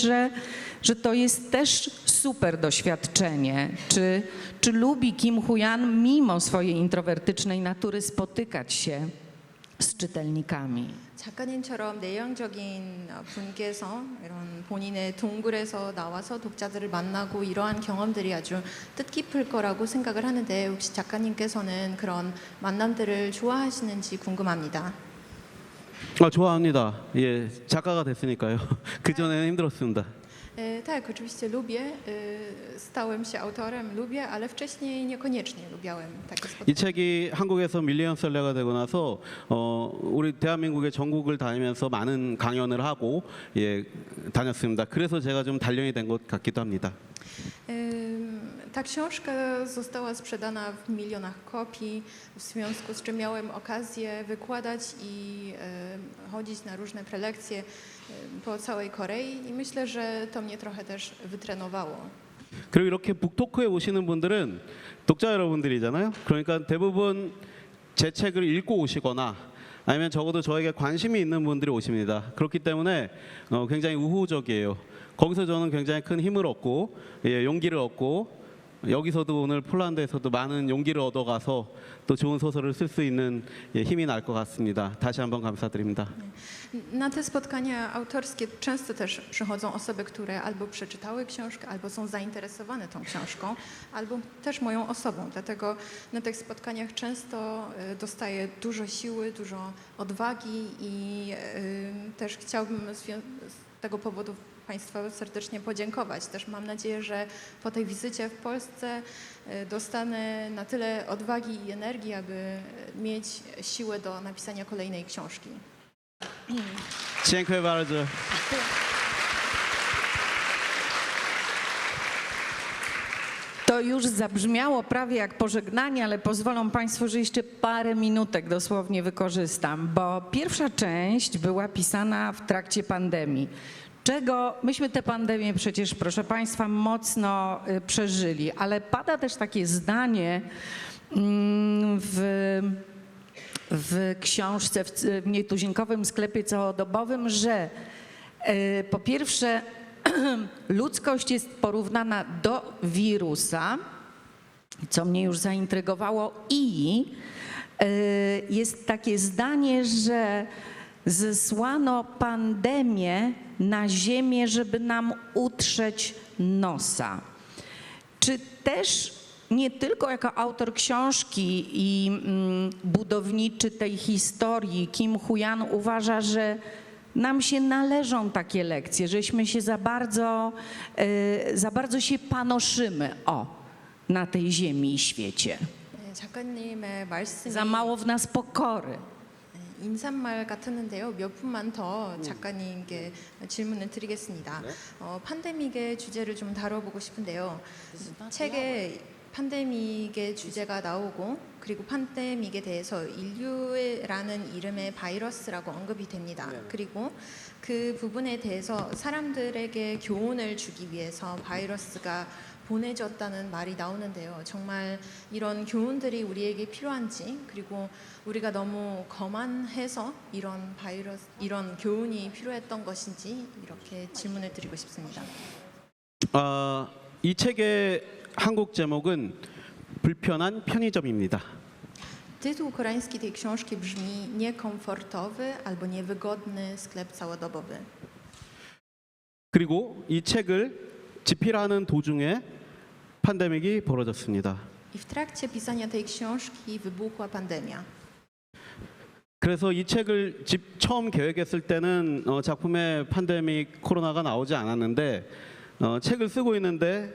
że to jest też super doświadczenie. Czy lubi Kim Hu-Yan mimo swojej introwertycznej natury spotykać się z czytelnikami? 작가님처럼 내향적인 분께서 이런 본인의 동굴에서 나와서 독자들을 만나고 이러한 경험들이 아주 뜻깊을 거라고 생각을 하는데 혹시 작가님께서는 그런 만남들을 좋아하시는지 궁금합니다. 좋아합니다. 예, 작가가 됐으니까요. 그 전에는 힘들었습니다. Tak, oczywiście lubię. Stałem się autorem, lubię, ale wcześniej niekoniecznie lubiałem takie 이 spotkania. 책이 한국에서 밀리언셀러가 되고 나서 우리 대한민국의 전국을 다니면서 많은 강연을 하고 다녔습니다. 그래서 제가 좀 단련이 된 것 같기도 합니다. Ta książka została sprzedana w milionach kopii, w związku z czym miałem okazję wykładać i chodzić na różne prelekcje po całej Korei i myślę, że to mnie trochę też wytrenowało. 그리고 이렇게 북토크에 오시는 분들은 독자 여러분들이잖아요. 그러니까 대부분 제 책을 읽고 오시거나 아니면 적어도 저에게 관심이 있는 분들이 오십니다. 그렇기 때문에 굉장히 우호적이에요. 거기서 저는 굉장히 큰 힘을 얻고 용기를 얻고 여기서도 오늘 폴란드에서도 많은 용기를 얻어가서 또 좋은 소설을 쓸 수 있는 힘이 날 것 같습니다. 다시 한번 감사드립니다. Na te spotkania autorskie często też przychodzą osoby, które albo przeczytały książkę, albo są zainteresowane tą książką, albo też moją osobą. Dlatego na tych spotkaniach często dostaję dużo siły, dużo odwagi i też chciałbym z tego powodu Państwu serdecznie podziękować. Też mam nadzieję, że po tej wizycie w Polsce dostanę na tyle odwagi i energii, aby mieć siłę do napisania kolejnej książki. Dziękuję bardzo. To już zabrzmiało prawie jak pożegnanie, ale pozwolą Państwo, że jeszcze parę minutek dosłownie wykorzystam, bo pierwsza część była pisana w trakcie pandemii. Myśmy tę pandemię przecież, proszę Państwa, mocno przeżyli, ale pada też takie zdanie w książce, w nietuzinkowym sklepie całodobowym, że po pierwsze ludzkość jest porównana do wirusa, co mnie już zaintrygowało, i jest takie zdanie, że zesłano pandemię na ziemię, żeby nam utrzeć nosa. Czy też nie tylko jako autor książki i budowniczy tej historii Kim Hu-yan uważa, że nam się należą takie lekcje, żeśmy się za bardzo się panoszymy na tej ziemi i świecie. 작가님의 말씀이 Za mało w nas pokory. 인사말 같았는데요. 몇 분만 더 작가님께 질문을 드리겠습니다. 팬데믹의 주제를 좀 다뤄보고 싶은데요. 책에 팬데믹의 주제가 나오고 그리고 팬데믹에 대해서 인류라는 이름의 바이러스라고 언급이 됩니다. 그리고 그 부분에 대해서 사람들에게 교훈을 주기 위해서 바이러스가 보내졌다는 말이 나오는데요. 정말 이런 교훈들이 우리에게 필요한지 그리고 우리가 너무 거만해서 이런 교훈이 필요했던 것인지 이렇게 질문을 드리고 싶습니다. 이 책의 한국 제목은 불편한 편의점입니다. Tytuł koreański tej książki brzmi niekomfortowy albo niewygodny sklep całodobowy. 그리고 이 책을 집필하는 도중에 팬데믹이 벌어졌습니다. I w trakcie pisania tej książki wybuchła pandemia. 그래서 이 책을 처음 계획했을 때는 작품에 팬데믹 코로나가 나오지 않았는데 책을 쓰고 있는데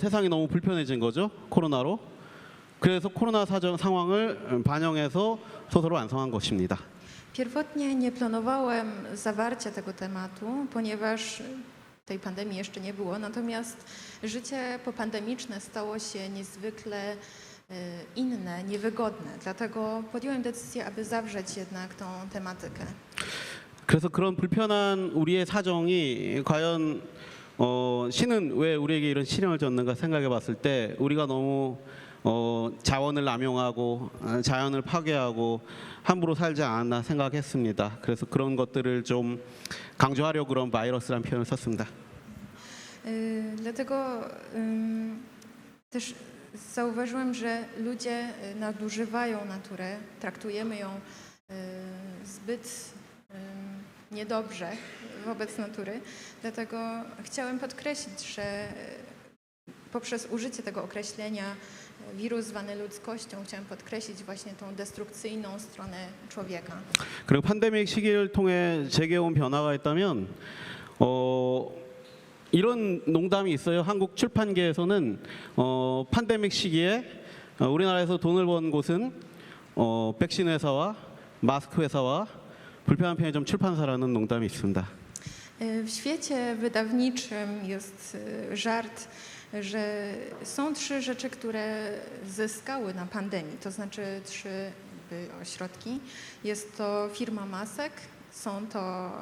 세상이 너무 불편해진 거죠, 코로나로. 그래서 코로나 상황을 반영해서 소설을 완성한 것입니다. Pierwotnie nie planowałem zawarcia tego tematu, ponieważ tej pandemii jeszcze nie było, natomiast życie popandemiczne stało się niezwykle inne, niewygodne. Dlatego podjąłem decyzję, aby zawrzeć jednak tą tematykę. 그래서 그런 불편한 우리의 사정이 과연 신은 왜 우리에게 이런 시련을 줬는가 생각해 봤을 때 우리가 너무 자원을 남용하고 자연을 파괴하고 함부로 살지 않았나 생각했습니다. 그래서 그런 것들을 좀 강조하려고 그런 바이러스라는 표현을 썼습니다. Dlatego też zauważyłem, że ludzie nadużywają naturę, traktujemy ją zbyt niedobrze wobec natury. Dlatego chciałem podkreślić, że poprzez użycie tego określenia wirus zwany ludzkością chciałem podkreślić właśnie tą destrukcyjną stronę człowieka. 그리고 팬데믹 시기를 통해 제게 온 변화가 있다면 이런 농담이 있어요. 한국 출판계에서는 팬데믹 시기에 우리나라에서 돈을 번 곳은 백신 회사와 마스크 회사와 불편한 편의점 출판사라는 농담이 있습니다. W świecie wydawniczym jest żart, że są trzy rzeczy, które zyskały na pandemii, to znaczy trzy ośrodki. Jest to firma masek, są to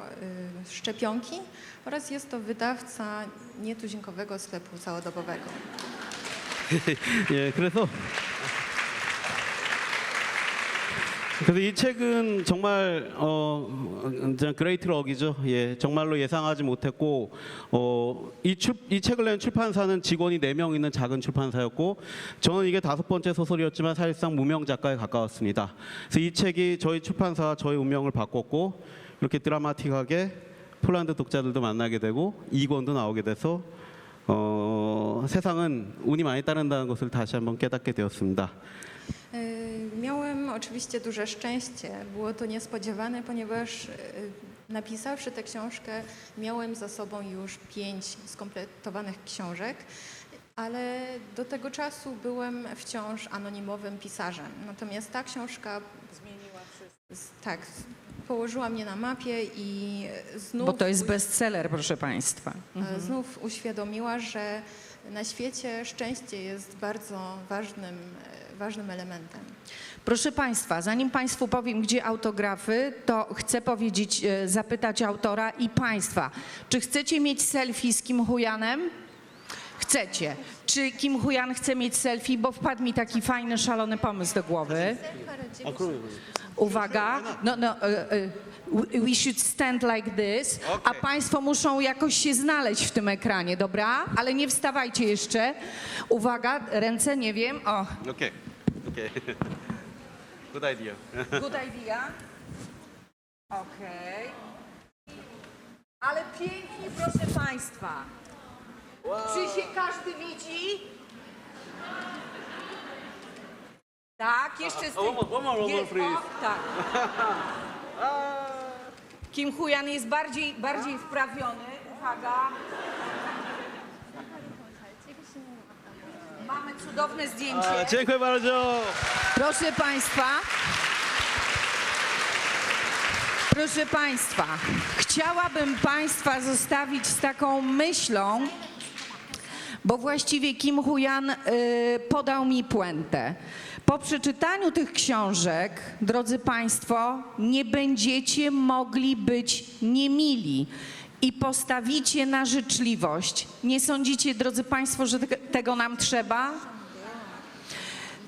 szczepionki oraz jest to wydawca nietuzinkowego sklepu całodobowego. 예, 그래서 이 책은 정말 그레이트 럭이죠. 예, 정말로 예상하지 못했고 이 책을 낸 출판사는 직원이 4명 있는 작은 출판사였고 저는 이게 5번째 소설이었지만 사실상 무명 작가에 가까웠습니다. 그래서 이 책이 저희 출판사와 저의 운명을 바꿨고 이렇게 드라마틱하게 폴란드 독자들도 만나게 되고 2권도 나오게 돼서 세상은 운이 많이 따른다는 것을 다시 한번 깨닫게 되었습니다. Miałem oczywiście duże szczęście. Było to niespodziewane, ponieważ napisawszy tę książkę miałem za sobą już 5 skompletowanych książek, ale do tego czasu byłem wciąż anonimowym pisarzem. Natomiast ta książka zmieniła wszystko. Tak, położyła mnie na mapie i znów... Bo to jest bestseller, proszę Państwa. Znów uświadomiła, że na świecie szczęście jest bardzo ważnym elementem. Proszę Państwa, zanim Państwu powiem, gdzie autografy, to chcę zapytać autora i Państwa, czy chcecie mieć selfie z Kim Hu-yanem? Chcecie. Czy Kim Hu-yan chce mieć selfie? Bo wpadł mi taki fajny, szalony pomysł do głowy. Uwaga. We should stand like this. A Państwo muszą jakoś się znaleźć w tym ekranie, dobra? Ale nie wstawajcie jeszcze. Uwaga, ręce, nie wiem. O. 오케이. Good idea. Good idea. Okej. Ale pięknie, proszę Państwa. Czy się każdy widzi? Tak, jeszcze z tym... One more, Jest- please. o, tak. Kim Huyan jest bardziej wprawiony. Uwaga. Mamy cudowne zdjęcie. Dziękuję bardzo. Proszę Państwa, chciałabym Państwa zostawić z taką myślą, bo właściwie Kim Huyan podał mi puentę. Po przeczytaniu tych książek, drodzy Państwo, nie będziecie mogli być niemili i postawicie na życzliwość. Nie sądzicie, drodzy Państwo, że tego nam trzeba?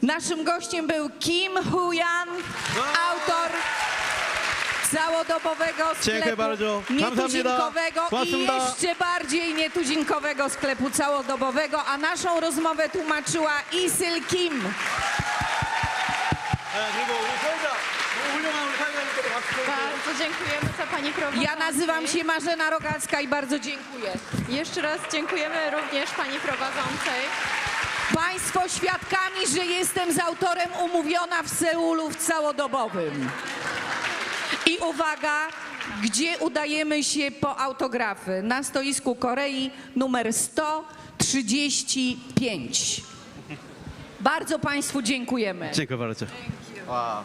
Naszym gościem był Kim Huyan, autor całodobowego Dziękuję sklepu bardzo. nietuzinkowego i Go맙습니다. jeszcze bardziej nietuzinkowego sklepu całodobowego, a naszą rozmowę tłumaczyła Isyl Kim. 그리고 우리 사회자 너무 훌륭한 우리 사회자님께도 박수 쳐주세요. Bardzo dziękujemy za Pani prowadzącej. Ja nazywam się Marzena Rogalska i bardzo dziękuję. Jeszcze raz dziękujemy również Pani prowadzącej. Państwo świadkami, że jestem z autorem umówiona w Seulu w całodobowym. I uwaga, gdzie udajemy się po autografy? Na stoisku Korei numer 135. Bardzo Państwu dziękujemy. dziękuję bardzo. 와.